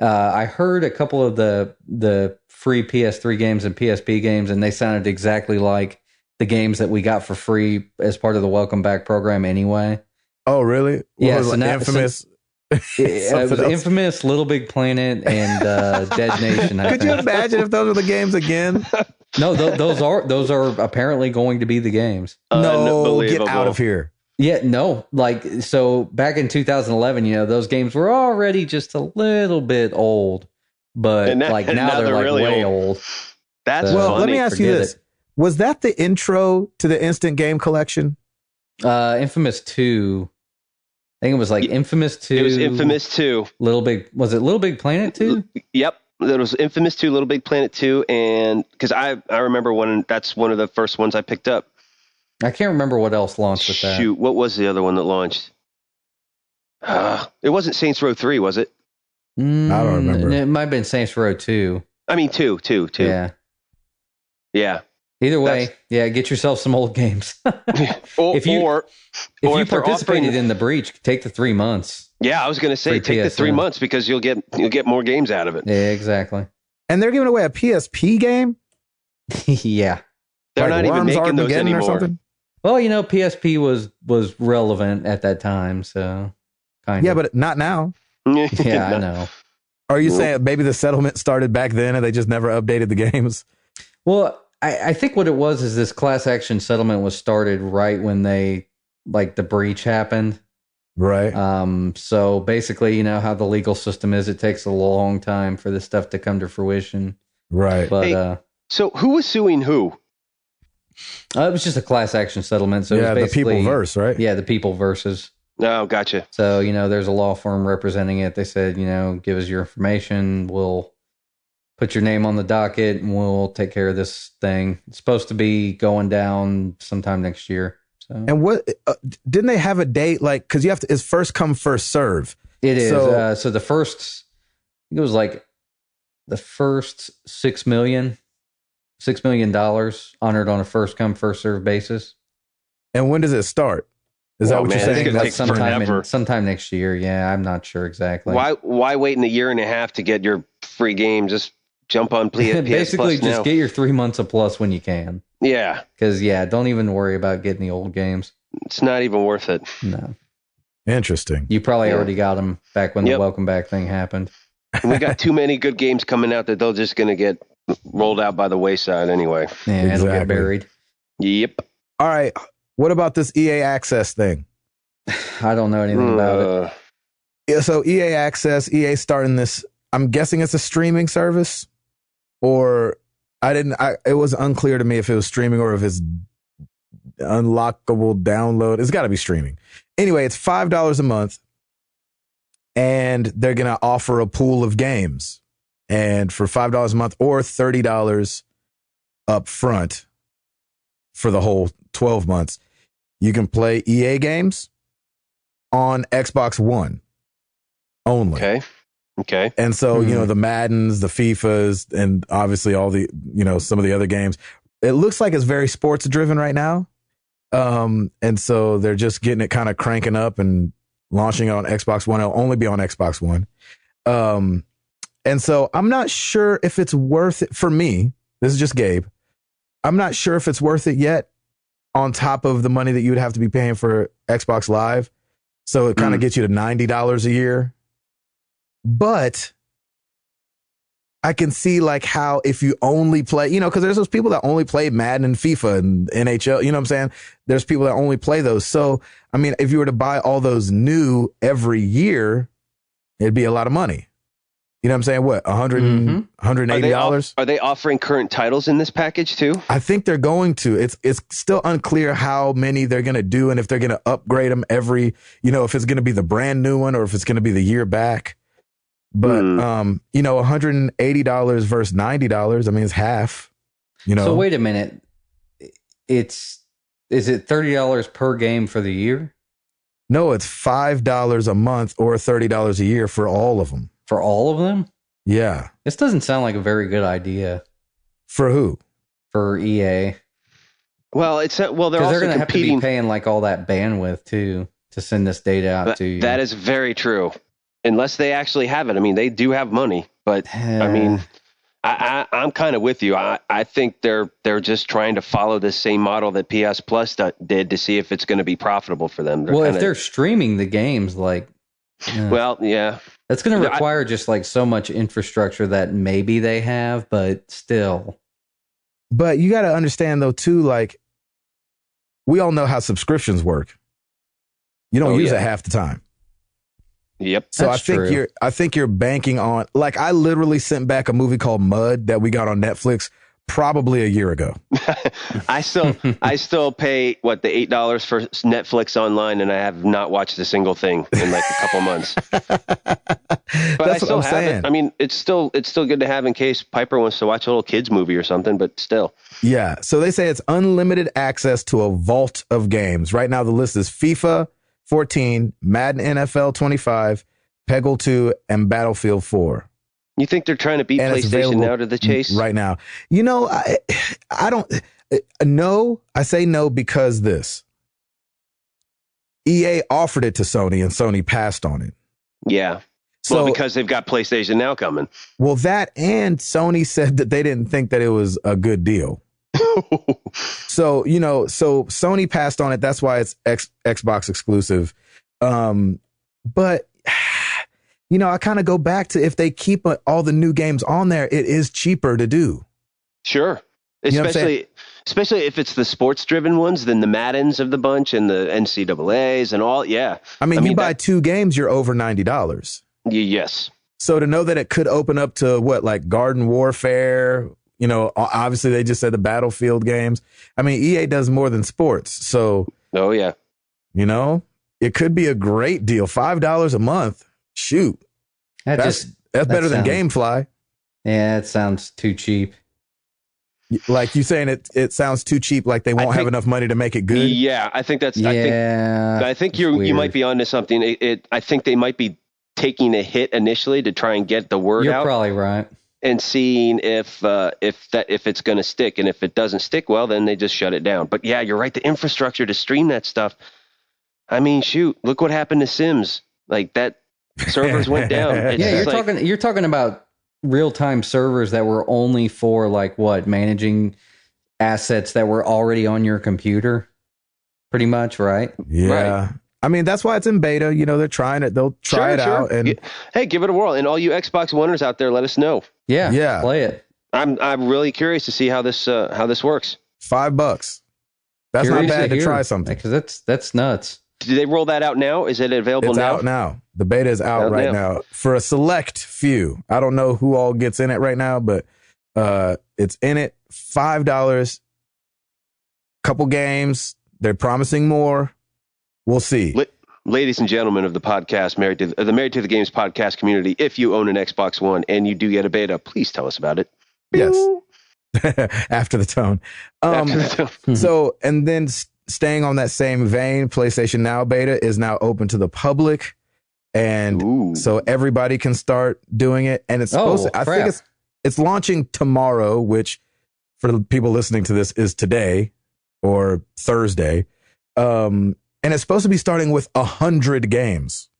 I heard a couple of the free PS3 games and PSP games, and they sounded exactly like the games that we got for free as part of the Welcome Back program anyway. Oh, really? Yeah, so Infamous. It was Infamous, Little Big Planet, and Dead Nation. Could you imagine if those were the games again? No, those are apparently going to be the games. No, get out of here. Yeah, no. So back in 2011, those games were already just a little bit old, but now they're like really way old. That's funny. Let me ask you this. Was that the intro to the Instant Game Collection? Infamous 2. I think it was like Infamous 2. It was Infamous 2. Was it Little Big Planet 2? Yep. It was Infamous 2, Little Big Planet 2. And because I remember that's one of the first ones I picked up. I can't remember what else launched with that. Shoot, what was the other one that launched? It wasn't Saints Row 3, was it? I don't remember. It might have been Saints Row 2. I mean, 2. Yeah. Yeah. Either way, get yourself some old games. If you participated in the breach, take the 3 months. Yeah, I was going to say take the 3 months because you'll get more games out of it. Yeah, exactly. And they're giving away a PSP game? Yeah. They're not even making those anymore. Or something? Well, PSP was relevant at that time, so kind of. Yeah, but not now. Yeah, I know. Are you saying maybe the settlement started back then and they just never updated the games? Well, I think what it was is this class action settlement was started right when the breach happened. Right. So basically, how the legal system is, it takes a long time for this stuff to come to fruition. Right. But so who was suing who? It was just a class action settlement. So yeah, it was the people verse, right? Yeah, the people versus. Oh, gotcha. So, there's a law firm representing it. They said, give us your information. We'll put your name on the docket and we'll take care of this thing. It's supposed to be going down sometime next year. So. And what didn't they have a date? Because you have to, it's first come, first serve. It is. So the first, I think it was like the first $6 million honored on a first come, first serve basis. And when does it start? Is that what you're saying? That's sometime next year. Yeah, I'm not sure exactly. Why wait in a year and a half to get your free game? Just jump on PS Basically, Plus just get your 3 months of Plus when you can. Yeah. Because, don't even worry about getting the old games. It's not even worth it. No. Interesting. You probably already got them back when the welcome back thing happened. And we got too many good games coming out that they're just going to get rolled out by the wayside anyway. Yeah, It'll get buried. Yep. All right. What about this EA Access thing? I don't know anything about it. Yeah, so EA Access, EA starting this, I'm guessing it's a streaming service, or it was unclear to me if it was streaming or if it's unlockable download. It's got to be streaming. Anyway, it's $5 a month, and they're going to offer a pool of games. And for $5 a month or $30 up front for the whole 12 months, you can play EA games on Xbox One only. Okay. And so, the Maddens, the FIFAs, and obviously all the, some of the other games, it looks like it's very sports driven right now. And so they're just getting it kind of cranking up and launching it on Xbox One. It'll only be on Xbox One. And so I'm not sure if it's worth it for me. This is just Gabe. I'm not sure if it's worth it yet on top of the money that you would have to be paying for Xbox Live. So it kind of gets you to $90 a year. But I can see like how if you only play, because there's those people that only play Madden and FIFA and NHL, you know what I'm saying? There's people that only play those. So, I mean, if you were to buy all those new every year, it'd be a lot of money. You know what I'm saying? What, $180? Are they offering current titles in this package too? I think they're going to. It's still unclear how many they're going to do and if they're going to upgrade them every, if it's going to be the brand new one or if it's going to be the year back. But, $180 versus $90, I mean, it's half, So wait a minute. Is it $30 per game for the year? No, it's $5 a month or $30 a year for all of them. For all of them? Yeah. This doesn't sound like a very good idea. For who? For EA. Well, they're also going to have to be paying like all that bandwidth too to send this data out to you. That is very true. Unless they actually have it. I mean, they do have money, but I mean, I'm kind of with you. I think they're just trying to follow the same model that PS Plus did to see if it's going to be profitable for them. If they're streaming the games, like, well, yeah, that's going to require just like so much infrastructure that maybe they have, but still. But you got to understand though, too, like we all know how subscriptions work. You don't use it half the time. Yep. So I think you're banking on, like, I literally sent back a movie called Mud that we got on Netflix probably a year ago. I still pay the $8 for Netflix online, and I have not watched a single thing in like a couple months. But I still have it. I mean, it's still good to have in case Piper wants to watch a little kids movie or something. But still, yeah. So they say it's unlimited access to a vault of games. Right now, the list is FIFA 14, Madden NFL 25, Peggle 2, and Battlefield 4. You think they're trying to beat PlayStation now to the chase? Right now. I don't no. I say no because this. EA offered it to Sony and Sony passed on it. Yeah. So, because they've got PlayStation Now coming. Well, that and Sony said that they didn't think that it was a good deal. So Sony passed on it. That's why it's Xbox exclusive. But I kind of go back to if they keep all the new games on there, it is cheaper to do. Sure. Especially if it's the sports driven ones, then the Maddens of the bunch and the NCAAs and all. Yeah. I mean you buy 2 games, you're over $90. Yes. So to know that it could open up to like Garden Warfare, obviously they just said the Battlefield games. I mean, EA does more than sports. So, oh yeah, it could be a great deal. $5 a month. Shoot. That's better than GameFly. Yeah, it sounds too cheap. Like you saying it sounds too cheap, like they won't have enough money to make it good. Yeah, I think that's, I think you might be onto something. I think they might be taking a hit initially to try and get the word out. You're probably right. And seeing if it's going to stick, and if it doesn't stick, well, then they just shut it down. But yeah, you're right. The infrastructure to stream that stuff. I mean, shoot, look what happened to Sims. Like that, servers went down. You're talking about real-time servers that were only for managing assets that were already on your computer, pretty much, right? Yeah. Right. I mean, that's why it's in beta. They're trying it. They'll try it out. And hey, give it a whirl. And all you Xbox Oneers out there, let us know. Yeah. Play it. I'm really curious to see how this works. $5. That's not bad to try something. Because that's nuts. Did they roll that out now? Is it available now? It's out now. The beta is out right now for a select few. I don't know who all gets in it right now, but it's in it. $5. Couple games. They're promising more. We'll see. Ladies and gentlemen of the podcast, Married to the Games podcast community, if you own an Xbox One and you do get a beta, please tell us about it. Yes. After the tone. So, and then staying on that same vein, PlayStation Now beta is now open to the public. And so everybody can start doing it. And it's supposed to, I think it's launching tomorrow, which for the people listening to this is today or Thursday. And it's supposed to be starting with 100 games.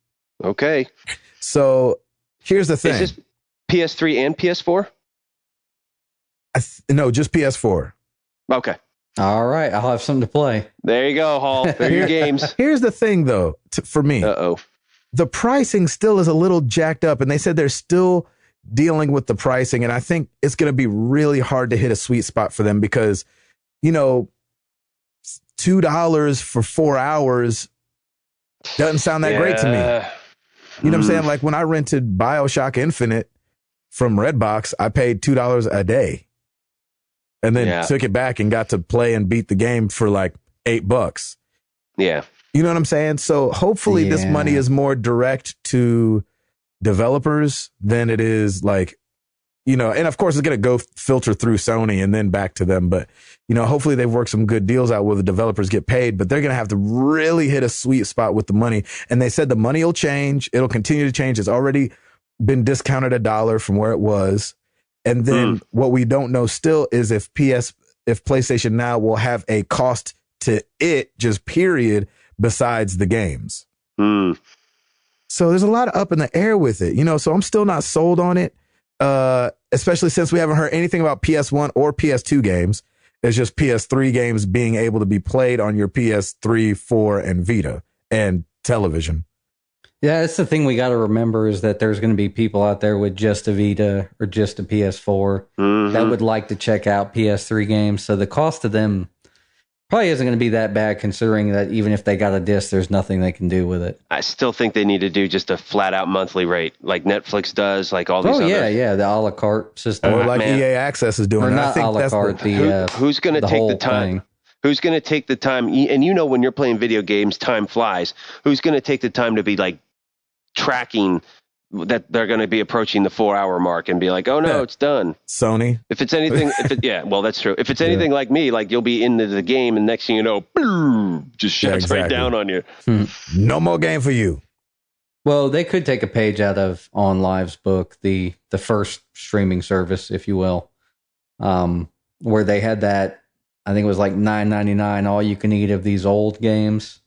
Okay. So here's the thing. Is this PS3 and PS4? No, just PS4. Okay. All right. I'll have something to play. There you go, Hall. There are your games. Here's the thing, though, for me. Uh-oh. The pricing still is a little jacked up, and they said they're still dealing with the pricing. And I think it's going to be really hard to hit a sweet spot for them because, you know, $2 for 4 hours doesn't sound that great to me. You know what I'm saying? Like when I rented BioShock Infinite from Redbox, I paid $2 a day and then took it back and got to play and beat the game for like $8. Yeah. You know what I'm saying? So hopefully this money is more direct to developers than it is like, you know, and of course it's going to go filter through Sony and then back to them. But, you know, hopefully they've worked some good deals out where the developers get paid, but they're going to have to really hit a sweet spot with the money. And they said the money will change. It'll continue to change. It's already been discounted $1 from where it was. And then what we don't know still is if PlayStation Now will have a cost to it, just period, besides the games. So there's a lot of up in the air with it, you know, so I'm still not sold on it. Especially since we haven't heard anything about PS1 or PS2 games. It's just PS3 games being able to be played on your PS3, 4, and Vita and television. Yeah, that's the thing we got to remember is that there's going to be people out there with just a Vita or just a PS4 that would like to check out PS3 games. So the cost of them probably isn't going to be that bad considering that even if they got a disc, there's nothing they can do with it. I still think they need to do just a flat out monthly rate like Netflix does, like all these yeah, the a la carte system. Or like EA Access is doing. Or not a la carte, who's going to take the time? Who's going to take the time? And you know when you're playing video games, time flies. Who's going to take the time to be like tracking that they're going to be approaching the 4-hour mark and be like, oh no, it's done. Sony. If it's anything, well, that's true. If it's anything like me, like you'll be into the game and next thing you know, just shuts right down on you. No more game for you. Well, they could take a page out of On Live's book, the first streaming service, if you will, where they had that, I think it was like $9.99, all you can eat of these old games.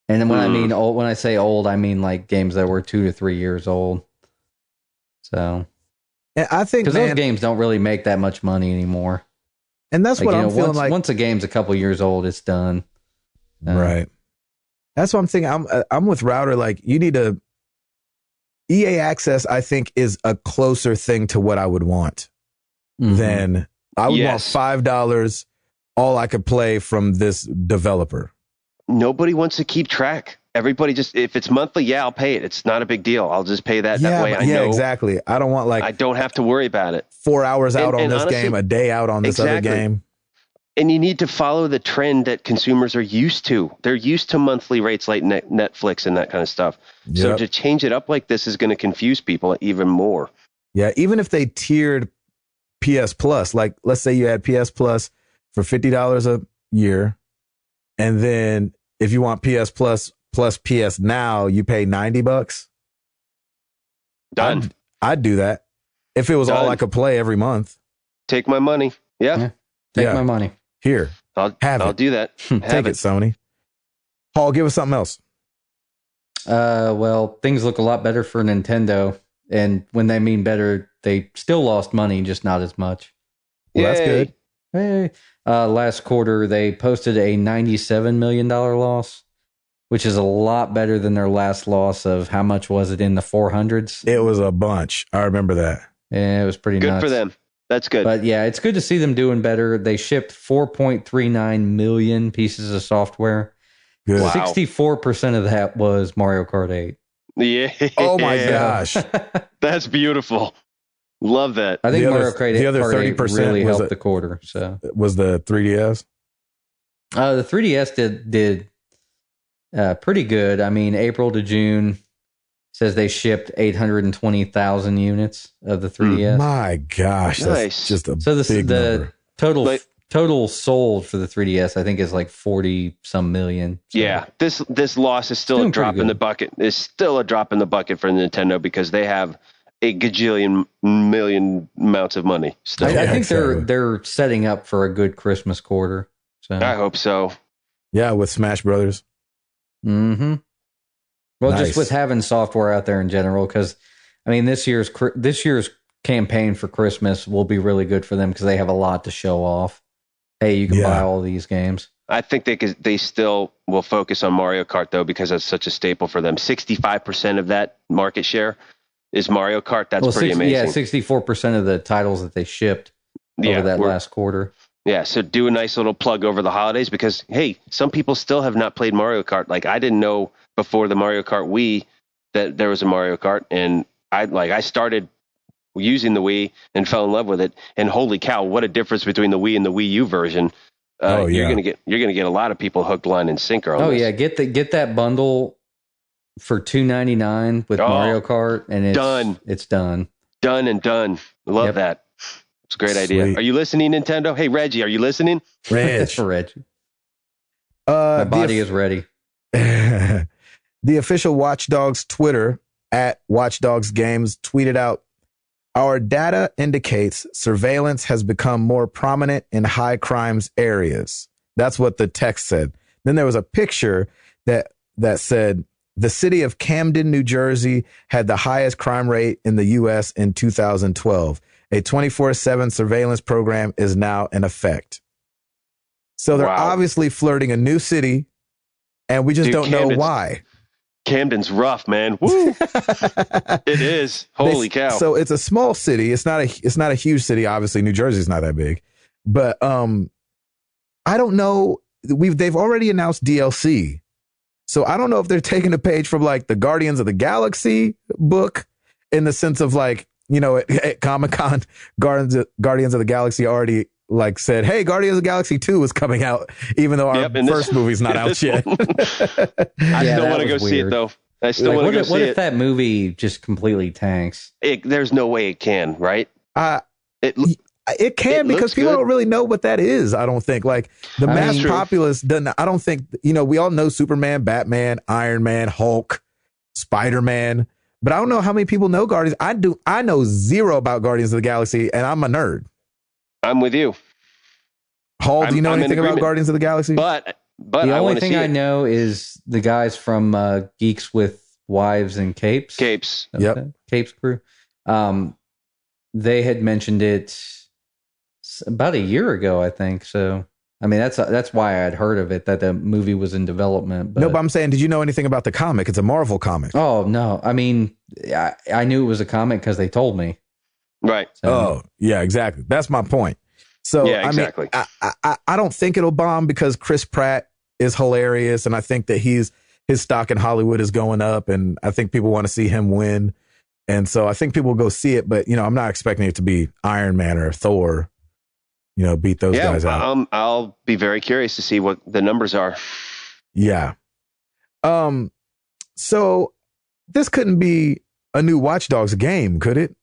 And then when I mean old, when I say old, I mean like games that were 2 to 3 years old. So, and I think because those games don't really make that much money anymore. And that's what I'm feeling like. Once a game's a couple years old, it's done. Right. That's what I'm thinking. I'm with Router. Like you need to. EA Access, I think, is a closer thing to what I would want than I would want $5. All I could play from this developer. Nobody wants to keep track. Everybody just, if it's monthly, I'll pay it. It's not a big deal. I'll just pay that. That way I know. Exactly. I don't want I don't have to worry about it. 4 hours out on this game, a day out on this other game. And you need to follow the trend that consumers are used to. They're used to monthly rates like Netflix and that kind of stuff. Yep. So to change it up like this is going to confuse people even more. Yeah. Even if they tiered PS Plus, like let's say you had PS Plus for $50 a year. And then if you want PS Plus plus PS Now, you pay $90. Done. I'd do that if it was all I could play every month. Take my money. Take my money. Here, I'll do that. Take it, Sony. Paul, give us something else. Well, things look a lot better for Nintendo, and when they mean better, they still lost money, just not as much. Well, that's good. Hey. Last quarter, they posted a $97 million loss, which is a lot better than their last loss of how much was it in the 400s? It was a bunch. I remember that. Yeah, it was pretty nuts. Good for them. That's good. But yeah, it's good to see them doing better. They shipped 4.39 million pieces of software. Good. Wow. 64% of that was Mario Kart 8. Yeah. Oh my gosh. That's beautiful. Love that. I think Mario Kart 8, the other 30% really helped the quarter. So was the 3DS? The 3DS did pretty good. I mean, April to June says they shipped 820,000 units of the 3DS. My gosh, that's just a big number. Total total sold for the 3DS, I think, is like 40 some million. So. Yeah, this loss is still a drop in the bucket. It's still a drop in the bucket for Nintendo because they have a gajillion million amounts of money. Still. I think they're setting up for a good Christmas quarter. So I hope so. Yeah, with Smash Brothers. Mm-hmm. Well, just with having software out there in general, because I mean, this year's campaign for Christmas will be really good for them because they have a lot to show off. Hey, you can buy all these games. I think they still will focus on Mario Kart though because it's such a staple for them. 65% of that market share is Mario Kart. That's pretty amazing. Yeah, 64% of the titles that they shipped over that last quarter. Yeah, so do a nice little plug over the holidays because, hey, some people still have not played Mario Kart. Like, I didn't know before the Mario Kart Wii that there was a Mario Kart, and I started using the Wii and fell in love with it. And holy cow, what a difference between the Wii and the Wii U version! You're gonna get a lot of people hooked, line, and sinker on this. Yeah, get that bundle for $2.99 with Mario Kart, and it's done. It's done. Done and done. Love that. It's a great idea. Are you listening, Nintendo? Hey, Reggie, are you listening? Reggie. My body is ready. The official Watch Dogs Twitter at Watch Dogs Games tweeted out, "Our data indicates surveillance has become more prominent in high crimes areas." That's what the text said. Then there was a picture that said, "The city of Camden, New Jersey had the highest crime rate in the U.S. in 2012. A 24/7 surveillance program is now in effect." So they're obviously flirting a new city, and we just don't know why. Camden's rough, man. Woo! It is. Holy cow! So it's a small city. It's not a huge city. Obviously, New Jersey's not that big, but I don't know. They've already announced DLC, so I don't know if they're taking a page from like the Guardians of the Galaxy book in the sense of like, you know, at Comic-Con, Guardians of the Galaxy already like said, "Hey, Guardians of the Galaxy 2 is coming out," even though our first movie's not out yet. I still want to go see it though. I still want to go see it. What if that movie just completely tanks? There's no way it can, right? It can because people don't really know what that is. I don't think like the mass populace doesn't. I don't think, you know, we all know Superman, Batman, Iron Man, Hulk, Spider-Man. But I don't know how many people know Guardians. I do. I know zero about Guardians of the Galaxy, and I'm a nerd. I'm with you. Hall, do you know anything about Guardians of the Galaxy? But the only thing I know is the guys from Geeks with Wives and Capes. Capes. Yep. Capes crew. They had mentioned it about a year ago, I think. So, I mean, that's why I had heard of it, that the movie was in development. But... No, but I'm saying, did you know anything about the comic? It's a Marvel comic. Oh, no. I mean, I knew it was a comic because they told me. Right. So, yeah, exactly. That's my point. So, yeah, exactly. I mean, I don't think it'll bomb because Chris Pratt is hilarious. And I think that his stock in Hollywood is going up. And I think people want to see him win. And so I think people will go see it. But, you know, I'm not expecting it to be Iron Man or Thor. You know, beat those guys out. I'll be very curious to see what the numbers are. Yeah. So this couldn't be a new Watch Dogs game, could it?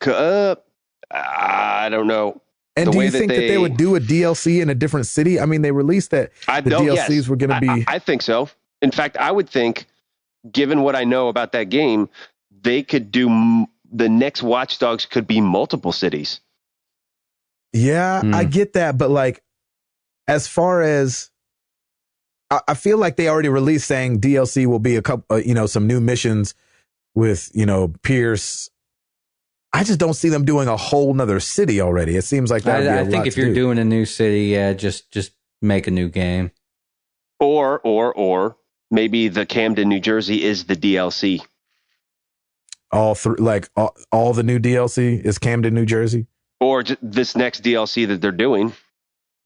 I don't know. And do you think that they would do a DLC in a different city? I mean, they released that the DLCs were going to be. I think so. In fact, I would think, given what I know about that game, they could do the next Watch Dogs could be multiple cities. Yeah, I get that. But like, as far as I feel like they already released saying DLC will be a couple, some new missions with, Pierce. I just don't see them doing a whole nother city already. It seems like that. I think if you're doing a new city, yeah, just make a new game. Or maybe the Camden, New Jersey is the DLC. All the new DLC is Camden, New Jersey. Or this next DLC that they're doing.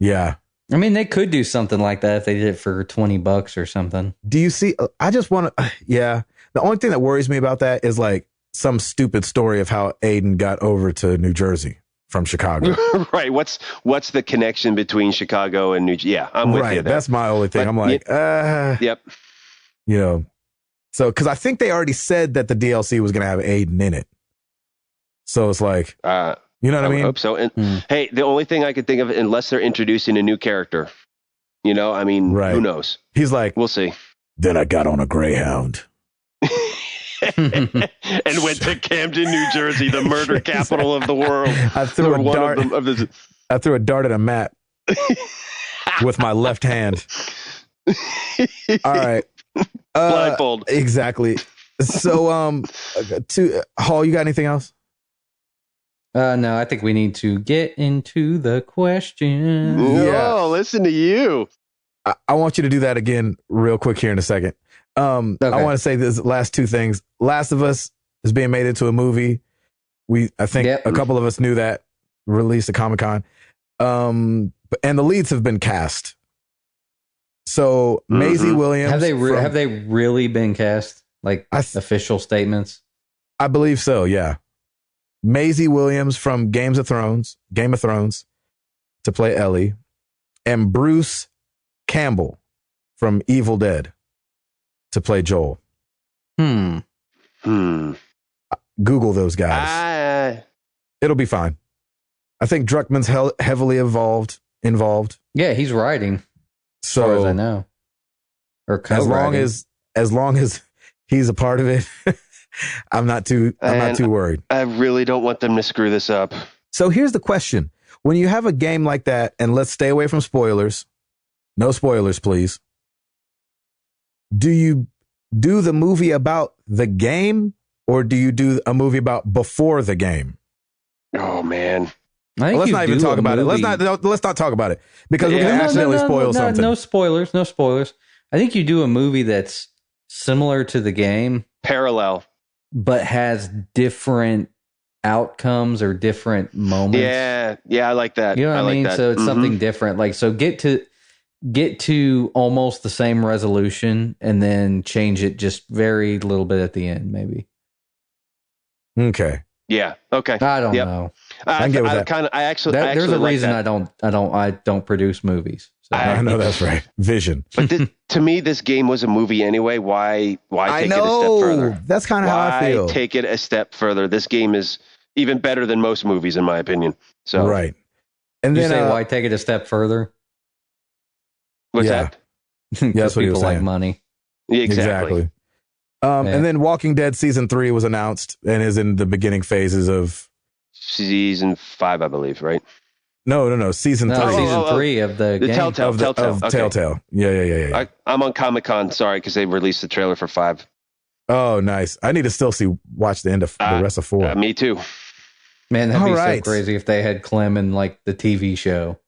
Yeah. I mean, they could do something like that if they did it for $20 or something. Do you see? I just want to, yeah. The only thing that worries me about that is like some stupid story of how Aiden got over to New Jersey from Chicago. Right. What's the connection between Chicago and New Jersey? Yeah, I'm with you there. That's my only thing. But, I'm like, yep. So, because I think they already said that the DLC was going to have Aiden in it. So it's like, You know what I mean? I hope so. And hey, the only thing I could think of, unless they're introducing a new character, you know, I mean, who knows? He's like, we'll see. Then I got on a Greyhound. And went to Camden, New Jersey, the murder capital of the world. I threw a dart at a map with my left hand. All right. Blindfold. Exactly. So, Hall, you got anything else? No, I think we need to get into the question. Oh, listen to you. I want you to do that again real quick here in a second. Okay. I want to say this last two things. Last of Us is being made into a movie. I think a couple of us knew that, released at Comic-Con. And the leads have been cast. So Maisie Williams. Have they really been cast? Like official statements? I believe so, yeah. Maisie Williams from Game of Thrones to play Ellie, and Bruce Campbell from Evil Dead to play Joel. Google those guys. It'll be fine. I think Druckmann's heavily involved. Yeah, he's writing. So, as far as I know, or as long as he's a part of it, I'm not too worried. I really don't want them to screw this up. So here's the question: when you have a game like that, and let's stay away from spoilers. No spoilers, please. Do you do the movie about the game, or do you do a movie about before the game? Oh man. Let's not even talk about it. Let's not talk about it because we're going to accidentally spoil something. No spoilers. I think you do a movie that's similar to the game, parallel, but has different outcomes or different moments. Yeah, I like that. You know what I mean? Like so it's something different. Like, so get to almost the same resolution and then change it just very little bit at the end, maybe. Okay. Yeah. Okay. I don't know. I can get with that. There's a reason like I don't produce movies. So. I know that's right. Vision. But to me, this game was a movie anyway. Why take it a step further? That's kind of how I feel. Why take it a step further? This game is even better than most movies, in my opinion. So right. And then you say why take it a step further? What's that? Yeah, that's what people like money. Yeah, exactly. And then Walking Dead season 3 was announced and is in the beginning phases of season 5, I believe, right? No, season 3. Season 3 of the game. Telltale. Of Telltale. Yeah. I'm on Comic-Con, sorry, because they released the trailer for 5. Oh, nice. I need to still watch the end of the rest of 4. Me too. Man, that'd be so crazy if they had Clem in like the TV show.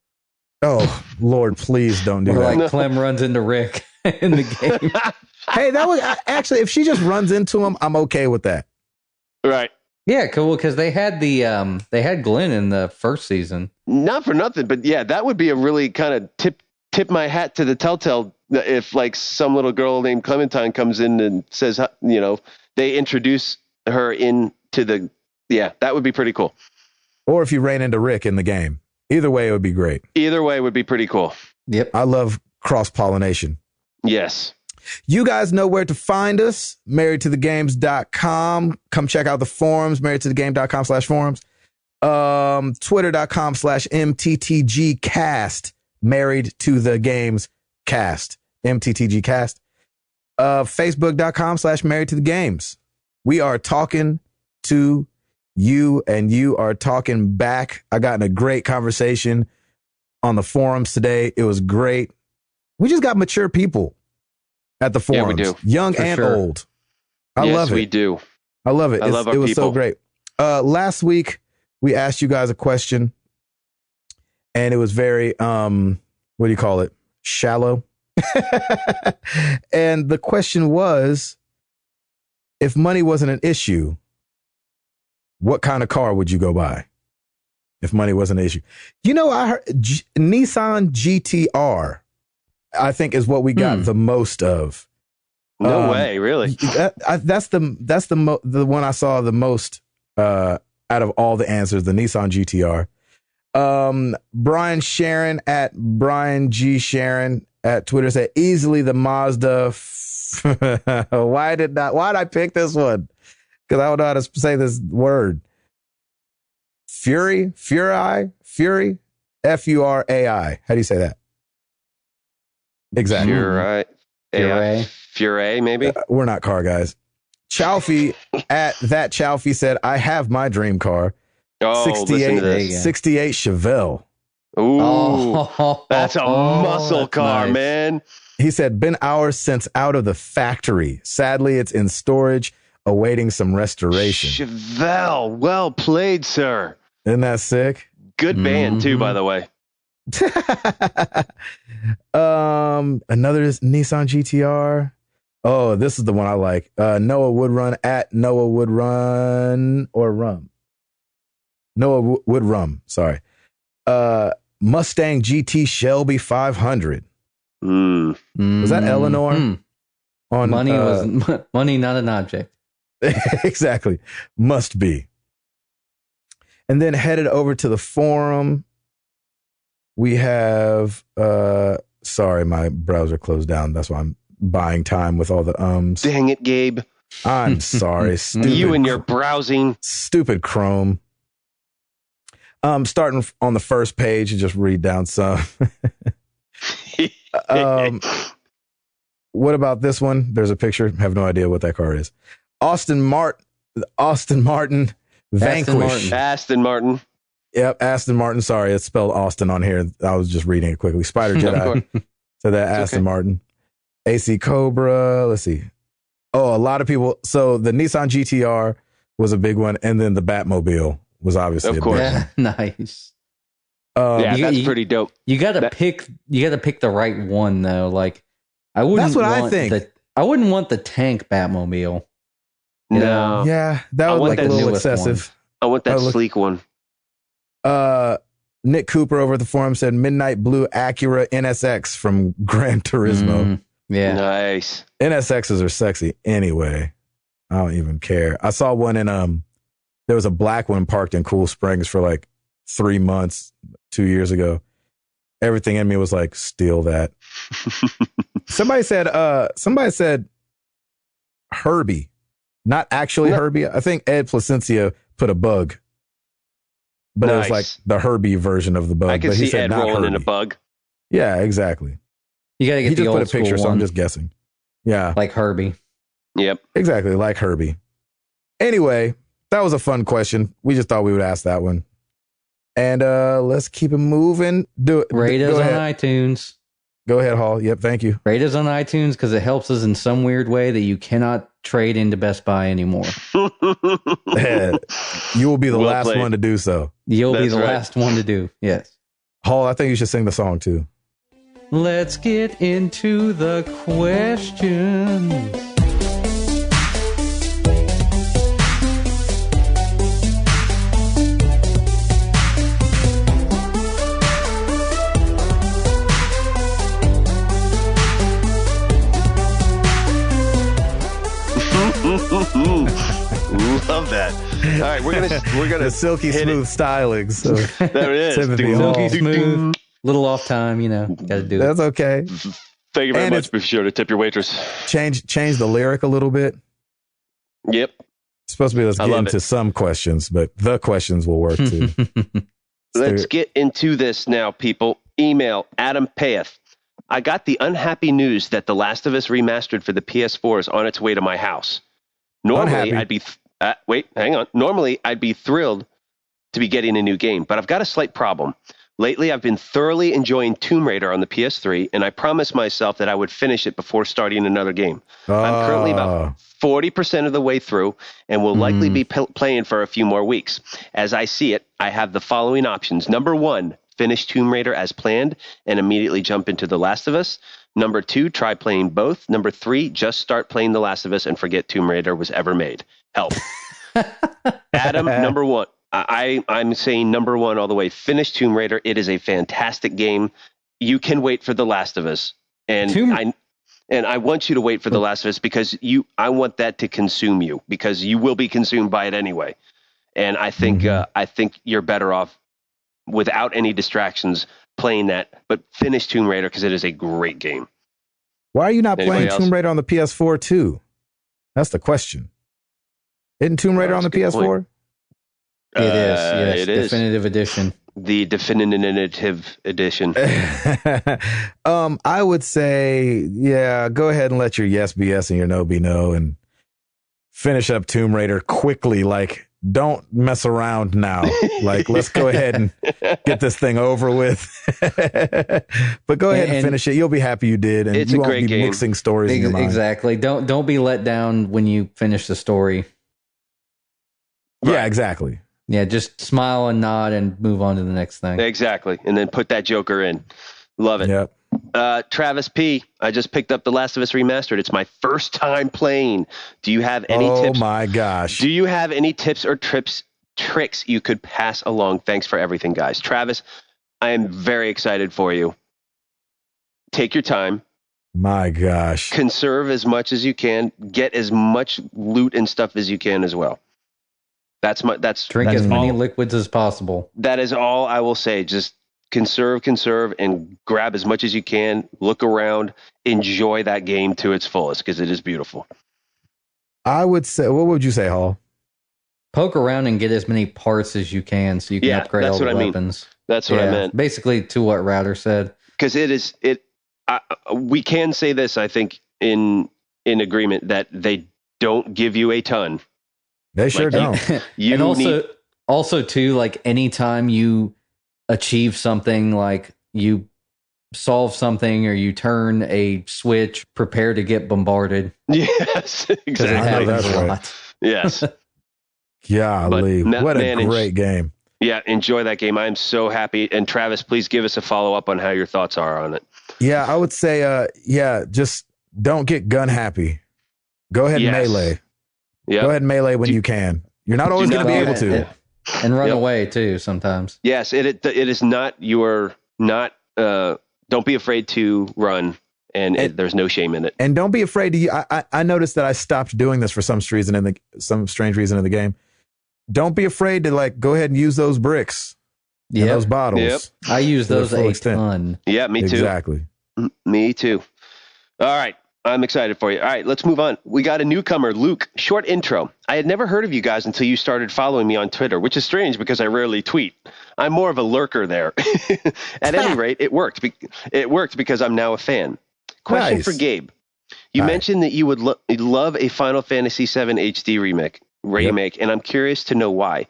Oh, Lord, please don't do that. Like Clem runs into Rick in the game. Hey, that was actually, if she just runs into him, I'm okay with that. Right. Yeah, cool. Because they had Glenn in the first season. Not for nothing, but yeah, that would be a really kind of tip my hat to the Telltale if like some little girl named Clementine comes in and says, you know, they introduce her into that would be pretty cool. Or if you ran into Rick in the game. Either way, it would be great. Either way would be pretty cool. Yep. I love cross-pollination. Yes. You guys know where to find us. marriedtothegames.com. Come check out the forums, marriedtothegame.com/forums. Twitter.com/MTTGcast. Married to the Games Cast. MTTGcast. Facebook.com/married to the games. We are talking to you and you are talking back. I got in a great conversation on the forums today. It was great. We just got mature people at the forums. Yeah, we do. Young and sure. old. I love it. We do. I love it. I love our it was people. so great. Last week we asked you guys a question and it was very, what do you call it? Shallow. And the question was, if money wasn't an issue, what kind of car would you go buy if money wasn't an issue? You know, I heard Nissan GTR, I think, is what we got the most of. No way, really? That's the one I saw the most out of all the answers, the Nissan GTR. Brian Sharon at Brian G. Sharon at Twitter said, easily the Mazda. Why did I pick this one? Because I don't know how to say this word. Fury, Furai. How do you say that? Exactly. Furai, maybe. We're not car guys. Chalfie at that Chalfie said, I have my dream car. Oh, 68 Chevelle. Ooh, that's a muscle car, nice. Man. He said, been hours since out of the factory. Sadly, it's in storage, awaiting some restoration. Chevelle, well played, sir. Isn't that sick? Good band, too, by the way. Another Nissan GTR. Oh, this is the one I like. Noah Woodrun at Noah Woodrun or Rum. Noah Woodrum, sorry. Mustang GT Shelby 500. Was that Eleanor? On money was money, not an object. Exactly. Must be. And then headed over to the forum. We have sorry, my browser closed down. That's why I'm buying time with all the ums. Dang it, Gabe. I'm sorry. You and your browsing. Stupid Chrome. Starting on the first page and just read down some. What about this one? There's a picture. Have no idea what that car is. Aston Martin Vanquish. Aston Martin. Yep, Aston Martin. Sorry, it's spelled Austin on here. I was just reading it quickly. Spider Jedi. So that Aston Martin. AC Cobra. Let's see. Oh, a lot of people. So the Nissan GTR was a big one, and then the Batmobile was obviously of course. Yeah, nice. That's pretty dope. You gotta pick the right one though. Like I wouldn't. That's what I think. I wouldn't want the tank Batmobile. No. Yeah, that was like a little excessive. I want that sleek one. Nick Cooper over at the forum said Midnight Blue Acura NSX from Gran Turismo. Yeah, nice. NSXs are sexy anyway. I don't even care. I saw one in there was a black one parked in Cool Springs for like 3 months 2 years ago. Everything in me was like, steal that. Somebody said Herbie, not actually Herbie. I think Ed Placencia put a bug, but it was like the Herbie version of the bug. I can but see he said Ed not rolling Herbie. in a bug. Yeah, exactly. You gotta get. He the just old put a picture, so I'm just guessing. Yeah, like Herbie. Yep, exactly, like Herbie. Anyway, that was a fun question. We just thought we would ask that one. And let's keep it moving. Do it. Rate us on iTunes. Go ahead, Hall. Yep, thank you. Rate us on iTunes because it helps us in some weird way that you cannot trade into Best Buy anymore. You will be the last one to do so. You'll be the last one to do. Yes. Hall, I think you should sing the song too. Let's get into the questions. Love that. All right, we're gonna the silky smooth styling. So there it is. Silky smooth. Little off time, got to do it. That's okay. Thank you very much. Be sure to tip your waitress. Change the lyric a little bit. Yep. It's supposed to be let's get into some questions, but the questions will work too. Let's get into this now, people. Email Adam Payeth. I got the unhappy news that The Last of Us Remastered for the PS4 is on its way to my house. Normally, I'd be Normally, I'd be thrilled to be getting a new game, but I've got a slight problem. Lately, I've been thoroughly enjoying Tomb Raider on the PS3, and I promised myself that I would finish it before starting another game. I'm currently about 40% of the way through and will likely be playing for a few more weeks. As I see it, I have the following options. Number 1, finish Tomb Raider as planned and immediately jump into The Last of Us. Number 2, try playing both. Number 3, just start playing The Last of Us and forget Tomb Raider was ever made. Help. Adam, number 1. I'm saying number 1 all the way. Finish Tomb Raider. It is a fantastic game. You can wait for The Last of Us. And I want you to wait for The Last of Us because I want that to consume you because you will be consumed by it anyway. And I think you're better off without any distractions playing that, but finish Tomb Raider because it is a great game. Why are you not playing Tomb Raider on the PS4 too? That's the question. Isn't Tomb Raider on the PS4? It is, yes. It is. Definitive edition. The definitive edition. I would say, yeah, go ahead and let your yes be yes and your no be no, and finish up Tomb Raider quickly. Like, don't mess around now. Like, let's go ahead and get this thing over with. But go ahead and finish it. You'll be happy you did, and you won't be mixing stories in your mind. Exactly. Don't be let down when you finish the story. Right. Yeah, exactly. Yeah, just smile and nod and move on to the next thing. Exactly. And then put that Joker in. Love it. Yep. Travis P., I just picked up The Last of Us Remastered. It's my first time playing. Do you have any tips? Oh, my gosh. Do you have any tips or tricks you could pass along? Thanks for everything, guys. Travis, I am very excited for you. Take your time. My gosh. Conserve as much as you can. Get as much loot and stuff as you can as well. Drink as many liquids as possible. That is all I will say. Just conserve, and grab as much as you can. Look around, enjoy that game to its fullest because it is beautiful. I would say, what would you say, Hall? Poke around and get as many parts as you can so you can upgrade all the weapons. That's what I meant. Basically, to what Router said. Because we can say this, I think, in agreement that they don't give you a ton. They sure don't. And also too, like anytime you achieve something, like you solve something or you turn a switch, prepare to get bombarded. Yes, exactly. That's right. Yes. Golly, what a great game. Yeah, enjoy that game. I'm so happy. And Travis, please give us a follow-up on how your thoughts are on it. Yeah, I would say, just don't get gun happy. Go ahead and melee. Yep. Go ahead and melee when you can. You're not always going to be able to. And run away too sometimes. Yes, it is not, don't be afraid to run, and there's no shame in it. And don't be afraid to, I noticed that I stopped doing this for some strange reason in the game. Don't be afraid to like go ahead and use those bricks. Yeah, those bottles. Yep. I use those a ton. Yeah, me too. Exactly. Me too. All right. I'm excited for you. All right, let's move on. We got a newcomer, Luke. Short intro. I had never heard of you guys until you started following me on Twitter, which is strange because I rarely tweet. I'm more of a lurker there. At any rate, it worked. It worked because I'm now a fan. Question for Gabe. You mentioned that you would love a Final Fantasy VII HD remake, and I'm curious to know why.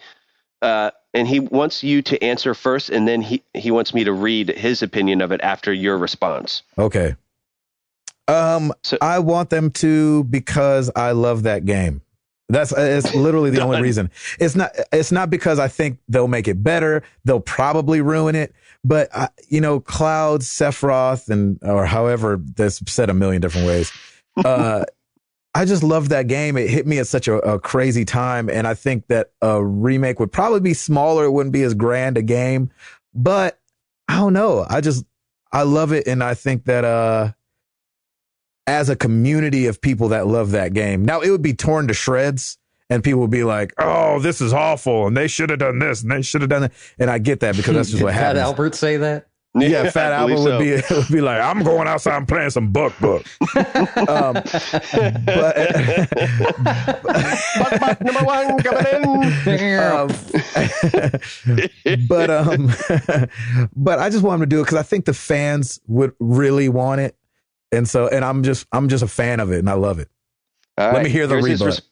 And he wants you to answer first, and then he wants me to read his opinion of it after your response. Okay. I want them to because I love that game. It's literally the only reason. It's not because I think they'll make it better. They'll probably ruin it. But Cloud, Sephiroth, or however that's said a million different ways. I just love that game. It hit me at such a crazy time. And I think that a remake would probably be smaller. It wouldn't be as grand a game, but I don't know. I love it. And I think that, as a community of people that love that game. Now, it would be torn to shreds, and people would be like, oh, this is awful, and they should have done this, and they should have done that. And I get that because that's just what happens. Fat Albert say that? Yeah, Fat Albert would be like, I'm going outside and playing some book. But number one coming in. But I just want him to do it because I think the fans would really want it. And I'm just a fan of it, and I love it. Let me hear the rebut.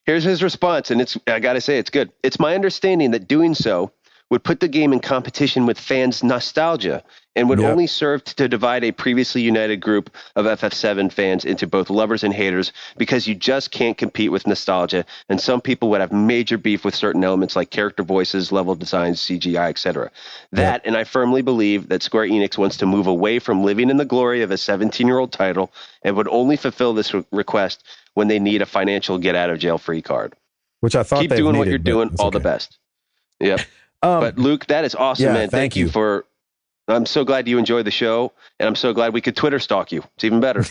Here's his response, and I got to say, it's good. It's my understanding that doing so would put the game in competition with fans' nostalgia and would only serve to divide a previously united group of FF7 fans into both lovers and haters because you just can't compete with nostalgia, and some people would have major beef with certain elements like character voices, level designs, CGI, etc. And I firmly believe that Square Enix wants to move away from living in the glory of a 17-year-old title and would only fulfill this request when they need a financial get-out-of-jail-free card. Which I thought keep doing what you're doing. All the best. Yep. But Luke, that is awesome, man. Thank you for. I'm so glad you enjoyed the show, and I'm so glad we could Twitter stalk you. It's even better.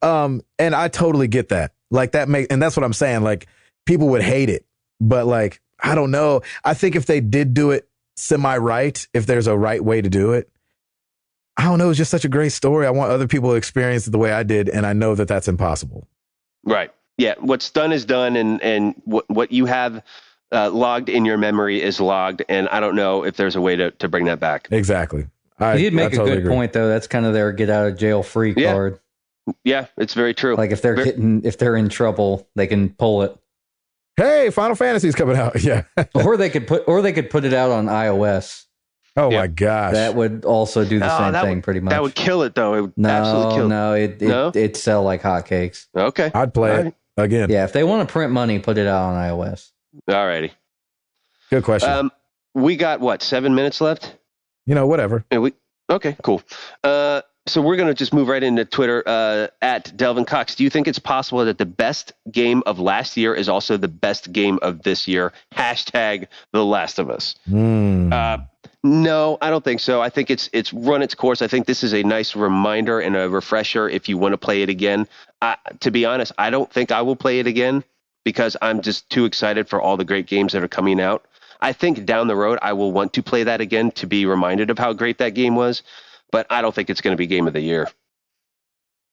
And I totally get that. Like and that's what I'm saying. Like people would hate it, but like I don't know. I think if they did do it semi-right, if there's a right way to do it, I don't know. It's just such a great story. I want other people to experience it the way I did, and I know that that's impossible. Right. Yeah. What's done is done, and what you have logged in your memory is logged, and I don't know if there's a way to bring that back. Exactly. You did make a good point, though. That's kind of their get out of jail free card. Yeah, it's very true. Like if they're in trouble, they can pull it. Hey, Final Fantasy's coming out. Yeah. or they could put it out on iOS. Oh my gosh. That would also do the same thing pretty much. That would kill it though. It would absolutely kill it. No, it'd sell like hotcakes. Okay. I'd play it again. Yeah, if they want to print money, put it out on iOS. All righty. Good question. We got 7 minutes left? Whatever. Okay, cool. So we're going to just move right into Twitter at Delvin Cox. Do you think it's possible that the best game of last year is also the best game of this year? Hashtag The Last of Us. No, I don't think so. I think it's run its course. I think this is a nice reminder and a refresher if you want to play it again. To be honest, I don't think I will play it again because I'm just too excited for all the great games that are coming out. I think down the road I will want to play that again to be reminded of how great that game was, but I don't think it's going to be game of the year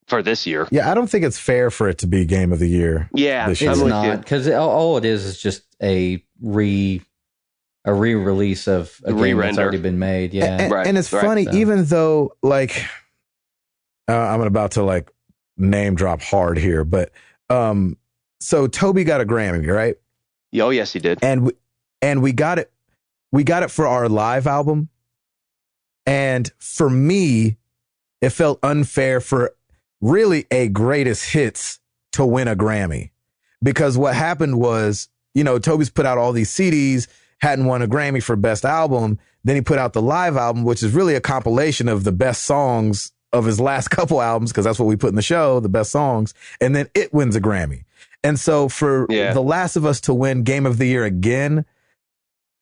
for this year. Yeah, I don't think it's fair for it to be game of the year. Yeah, it's not, because all it is just a re-release of a game that's already been made. Yeah, and it's funny, even though I'm about to name drop hard here, but so Toby got a Grammy, right? Oh yes, he did, and we got it for our live album, and for me, it felt unfair for really a greatest hits to win a Grammy, because what happened was, Toby's put out all these CDs, hadn't won a Grammy for best album. Then he put out the live album, which is really a compilation of the best songs of his last couple albums, because that's what we put in the show, the best songs. And then it wins a Grammy. And so for The Last of Us to win Game of the Year again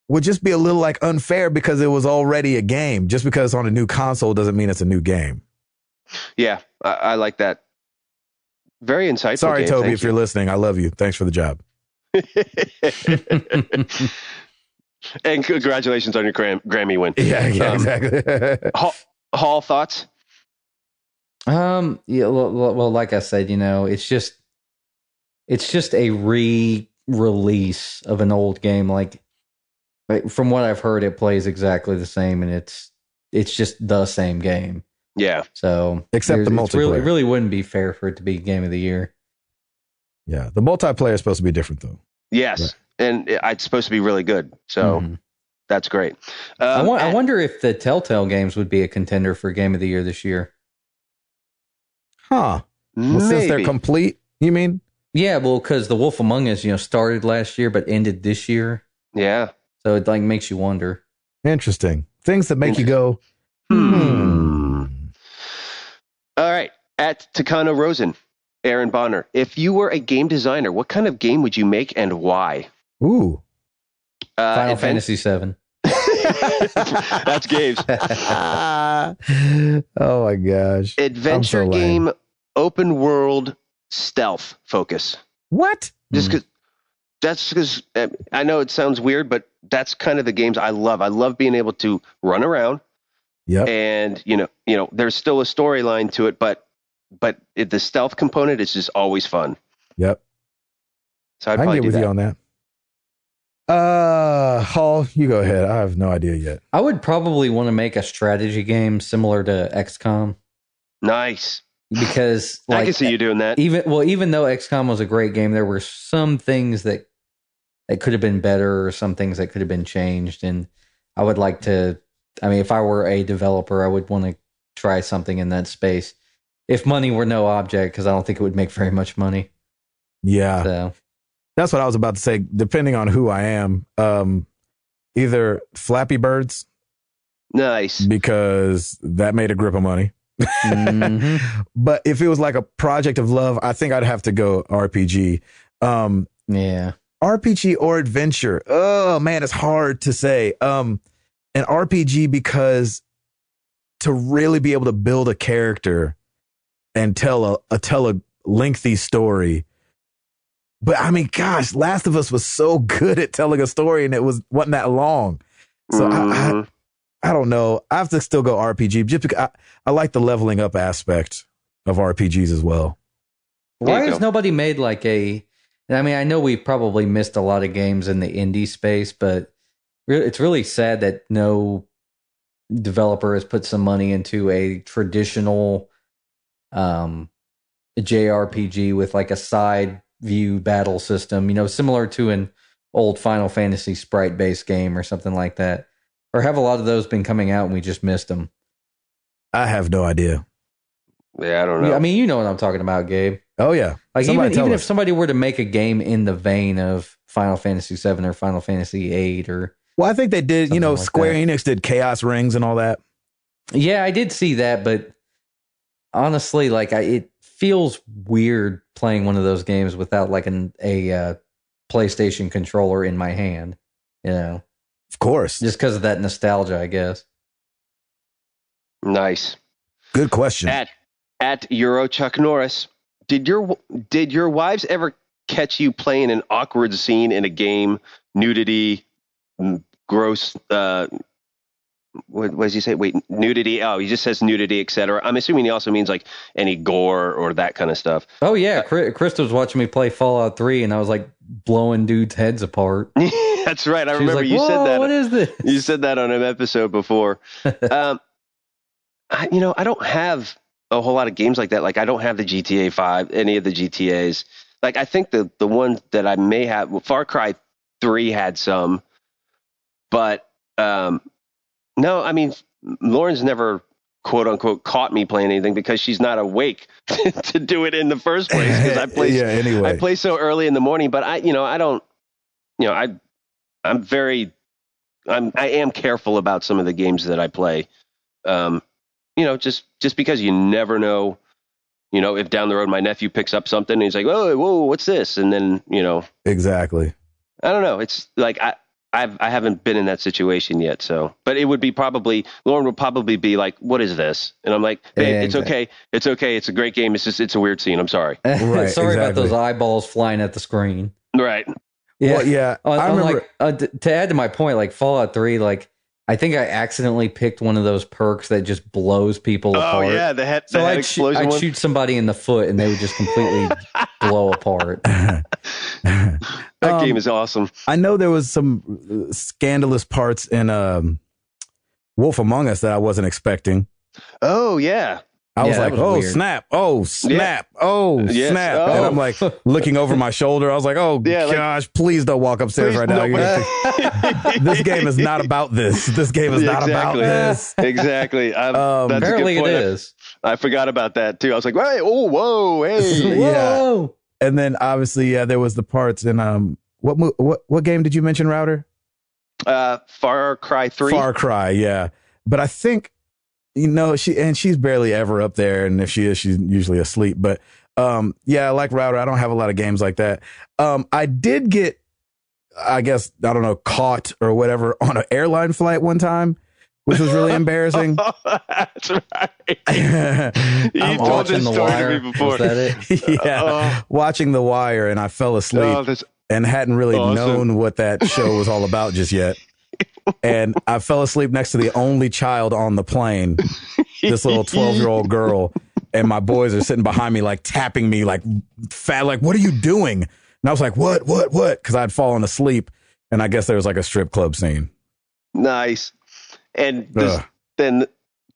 would just be a little unfair, because it was already a game. Just because it's on a new console doesn't mean it's a new game. Yeah, I like that. Very insightful. Sorry, Toby, if you're listening. I love you. Thanks for the job. And congratulations on your Grammy win. Yeah, exactly. Hall, thoughts? Yeah, well, like I said, it's just a re-release of an old game. From what I've heard, it plays exactly the same, and it's just the same game. Yeah. So except the multiplayer, it really wouldn't be fair for it to be game of the year. Yeah, the multiplayer is supposed to be different, though. Yes. Right. And it's supposed to be really good. So that's great. I wonder if the Telltale games would be a contender for Game of the Year this year. Huh. Well, since they're complete, you mean? Yeah, well, because The Wolf Among Us, started last year but ended this year. Yeah. So it makes you wonder. Interesting. Things that make you go, All right. At Takano Rosen, Aaron Bonner, if you were a game designer, what kind of game would you make and why? Ooh. Final Fantasy VII. That's Gabe's. Oh my gosh. Adventure game, open world, stealth focus. What? That's because I know it sounds weird, but that's kind of the games I love. I love being able to run around. Yep. And there's still a storyline to it, but the stealth component is just always fun. Yep. So I can get with you on that. Hall, you go ahead. I have no idea yet. I would probably want to make a strategy game similar to XCOM. Nice. Because I can see you doing that. Even though XCOM was a great game, there were some things that could have been better, or some things that could have been changed. And I would like to, if I were a developer, I would want to try something in that space. If money were no object, because I don't think it would make very much money. Yeah. So. That's what I was about to say. Depending on who I am, either Flappy Birds. Nice. Because that made a grip of money. But if it was like a project of love, I think I'd have to go RPG. Yeah. RPG or adventure. Oh man, it's hard to say. An RPG, because to really be able to build a character and tell a lengthy story. But gosh, Last of Us was so good at telling a story, and it wasn't that long. So I don't know. I have to still go RPG, just because I like the leveling up aspect of RPGs as well. Why has nobody made like a And I mean, I know we probably missed a lot of games in the indie space, but it's really sad that no developer has put some money into a traditional JRPG with like a side view battle system, similar to an old Final Fantasy sprite based game or something like that. Or have a lot of those been coming out and we just missed them? I have no idea. Yeah, I don't know. Yeah, I mean, you know what I'm talking about, Gabe. Oh yeah, like even if somebody were to make a game in the vein of Final Fantasy VII or Final Fantasy VIII or well, I think they did. Like Square Enix did Chaos Rings and all that. Yeah, I did see that, but honestly, like it feels weird playing one of those games without like a PlayStation controller in my hand. Of course, just because of that nostalgia, I guess. Nice, good question. At Euro Chuck Norris, did your wives ever catch you playing an awkward scene in a game? Nudity, gross. What does he say? Wait, nudity. Oh, he just says nudity, etc. I'm assuming he also means like any gore or that kind of stuff. Oh yeah, Krista was watching me play Fallout 3, and I was like blowing dudes' heads apart. That's right. I remember you said that. What is this? You said that on an episode before. I don't have a whole lot of games like that. Like I don't have the GTA 5, any of the GTAs. Like I think the one that I may have, Far Cry 3 had some, but no, I mean, Lauren's never quote unquote caught me playing anything because she's not awake to do it in the first place. Because I play, I play so early in the morning, but I am careful about some of the games that I play. Just because you never know, if down the road my nephew picks up something and he's like, whoa, what's this? And then, Exactly. I don't know. It's like, I haven't been in that situation yet. So, but it would be Lauren would probably be like, what is this? And I'm like, babe, it's okay. It's okay. It's a great game. It's a weird scene. I'm sorry. Right, sorry about those eyeballs flying at the screen. Right. Yeah. Well, yeah. I remember, to add to my point, like Fallout 3, like I think I accidentally picked one of those perks that just blows people apart. Oh yeah, the head explosion. I'd shoot somebody in the foot and they would just completely blow apart. That game is awesome. I know there was some scandalous parts in Wolf Among Us that I wasn't expecting. Oh yeah. I was like, oh, weird. Snap. Oh, snap. Yeah. Oh, yes. Snap. Oh. And I'm like looking over my shoulder. I was like, oh, gosh, please don't walk upstairs right now. This game is not about this. This game is not about this. Exactly. That's apparently a good point. It is. I forgot about that, too. I was like, hey, oh, whoa, hey. Whoa. And then, obviously, there was the parts in, what game did you mention, Router? Far Cry 3. Far Cry, yeah. But I think... she's barely ever up there, and if she is, she's usually asleep. But like Router, I don't have a lot of games like that. I did get, I guess, I don't know, caught or whatever on an airline flight one time, which was really embarrassing. That's right. You told this story to me before. Was that it? Yeah, watching The Wire, and I fell asleep and hadn't really known what that show was all about just yet. And I fell asleep next to the only child on the plane, this little 12-year-old girl. And my boys are sitting behind me, like tapping me, like fat, like, what are you doing? And I was like, what? Because I'd fallen asleep. And I guess there was like a strip club scene. Nice. And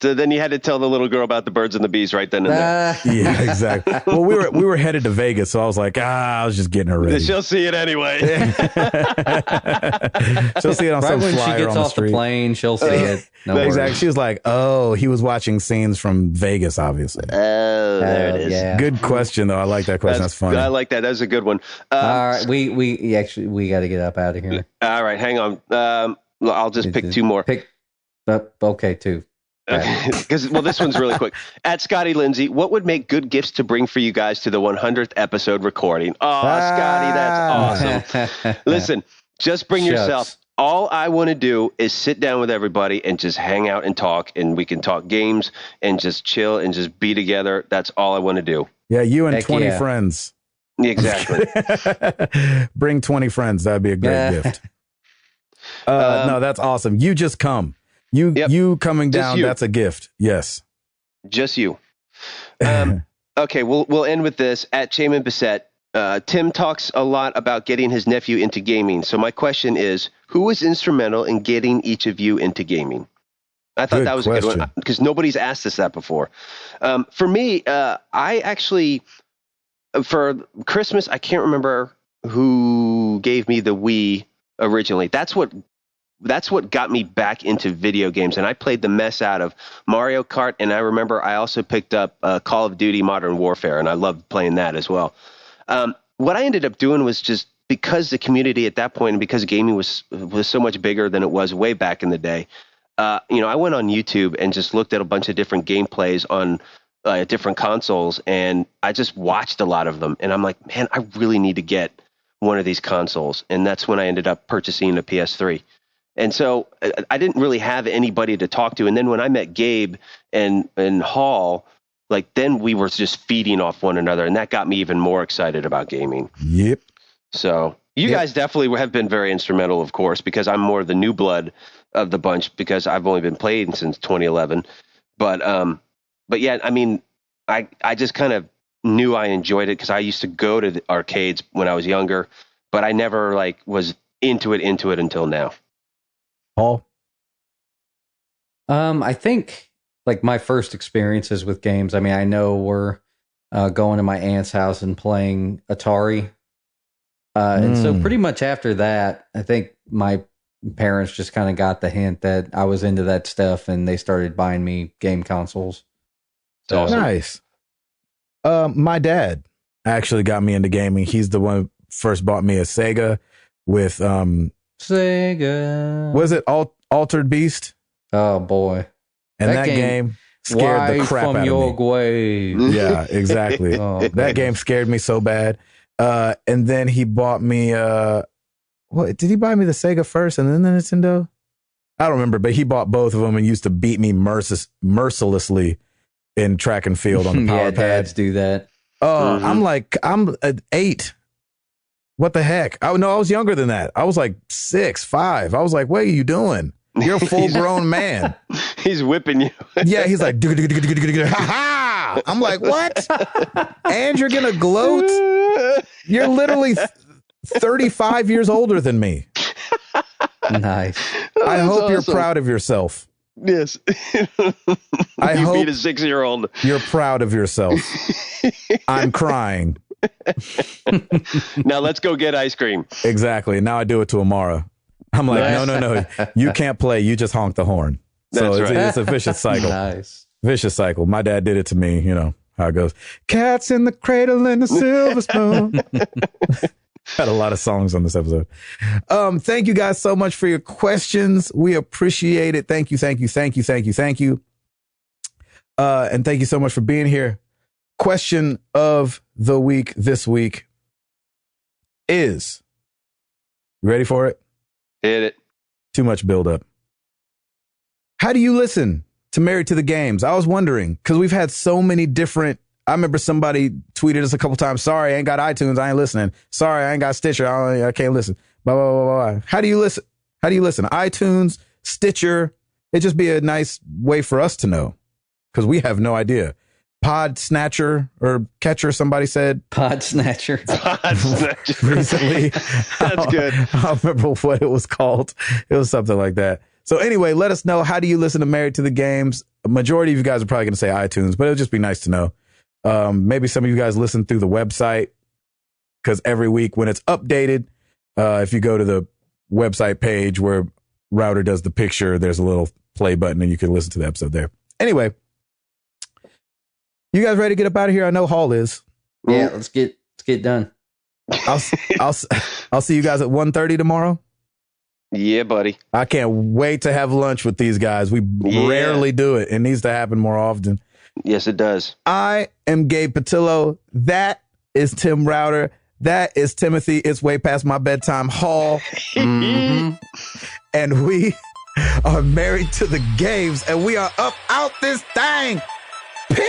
then you had to tell the little girl about the birds and the bees right then and there. Yeah, exactly. Well, we were headed to Vegas, so I was like, I was just getting her ready. She'll see it anyway. She'll see it on some flyer on the street. Right when she gets off the plane, she'll see it. No exactly. She was like, oh, he was watching scenes from Vegas, obviously. Oh, there it is. Yeah. Good question, though. I like that question. That's funny. I like that. That's a good one. All right, we got to get up out of here. All right, hang on. I'll just pick two more. Okay, two. Because this one's really quick. At Scotty Lindsay, what would make good gifts to bring for you guys to the 100th episode recording? Oh, Scotty, that's awesome. Listen, just bring yourself. All I want to do is sit down with everybody and just hang out and talk, and we can talk games and just chill and just be together. That's all I want to do. Yeah, you and 20 friends. Exactly. Bring 20 friends. That'd be a great gift. No, that's awesome. You just come. You coming down, that's a gift. Yes. Just you. Okay, we'll end with this. At Chaman Bissett, Tim talks a lot about getting his nephew into gaming. So my question is, who was instrumental in getting each of you into gaming? I thought that was a good one because nobody's asked us that before. For me, I actually, for Christmas, I can't remember who gave me the Wii originally. That's what got me back into video games. And I played the mess out of Mario Kart. And I remember I also picked up Call of Duty Modern Warfare, and I loved playing that as well. What I ended up doing was just because the community at that point and because gaming was so much bigger than it was way back in the day. I went on YouTube and just looked at a bunch of different gameplays on different consoles, and I just watched a lot of them. And I'm like, man, I really need to get one of these consoles. And that's when I ended up purchasing a PS3. And so I didn't really have anybody to talk to. And then when I met Gabe and Hall, like then we were just feeding off one another, and that got me even more excited about gaming. Yep. So you guys definitely have been very instrumental, of course, because I'm more the new blood of the bunch because I've only been playing since 2011. But yeah, I mean, I just kind of knew I enjoyed it because I used to go to the arcades when I was younger, but I never like was into it until now. Paul? I think like my first experiences with games, I mean, I know we're going to my aunt's house and playing Atari. And so pretty much after that, I think my parents just kind of got the hint that I was into that stuff, and they started buying me game consoles. So awesome. Nice. My dad actually got me into gaming. He's the one who first bought me a Sega with Sega. Was it Altered Beast? Oh boy. And that game scared the crap out of me. Yeah, exactly. That game scared me so bad. And then he bought me what did he buy me the Sega first and then the Nintendo? I don't remember, but he bought both of them and used to beat me mercilessly in track and field on the power pad. Dads do that. Oh, I'm 8. What the heck? I was younger than that. I was like 6, 5. I was like, what are you doing? You're a full grown man. He's whipping you. Yeah, he's like, ha ha. I'm like, what? And you're gonna gloat? You're literally 35 years older than me. Nice. I hope you're proud of yourself. Yes. I hope beat a 6-year-old. You're proud of yourself. I'm crying. Now let's go get ice cream. Exactly. Now I do it to Amara. I'm like, no. You can't play. You just honk the horn. So it's a vicious cycle. Nice. Vicious cycle. My dad did it to me. You know how it goes. Cats in the cradle and the silver spoon. Had a lot of songs on this episode. Thank you guys so much for your questions. We appreciate it. Thank you. And thank you so much for being here. Question of the week this week is, you ready for it? Hit it. Too much buildup. How do you listen to Married to the Games? I was wondering, because we've had so many different. I remember somebody tweeted us a couple times. Sorry, I ain't got iTunes. I ain't listening. Sorry, I ain't got Stitcher. I can't listen. Blah, blah, blah, blah. How do you listen? iTunes, Stitcher. It'd just be a nice way for us to know, because we have no idea. Pod Snatcher or Catcher, somebody said. Pod Snatcher. Recently. That's good. I don't remember what it was called. It was something like that. So anyway, let us know, how do you listen to Married to the Games? A majority of you guys are probably going to say iTunes, but it'll just be nice to know. Maybe some of you guys listen through the website, because every week when it's updated, if you go to the website page where Router does the picture, there's a little play button and you can listen to the episode there. Anyway, you guys ready to get up out of here? I know Hall is. Yeah, let's get done. I'll see you guys at 1:30 tomorrow. Yeah, buddy. I can't wait to have lunch with these guys. We rarely do it. It needs to happen more often. Yes, it does. I am Gabe Patillo. That is Tim Router. That is Timothy. It's way past my bedtime. Hall. And we are Married to the Games, and we are up out this thing. Peace.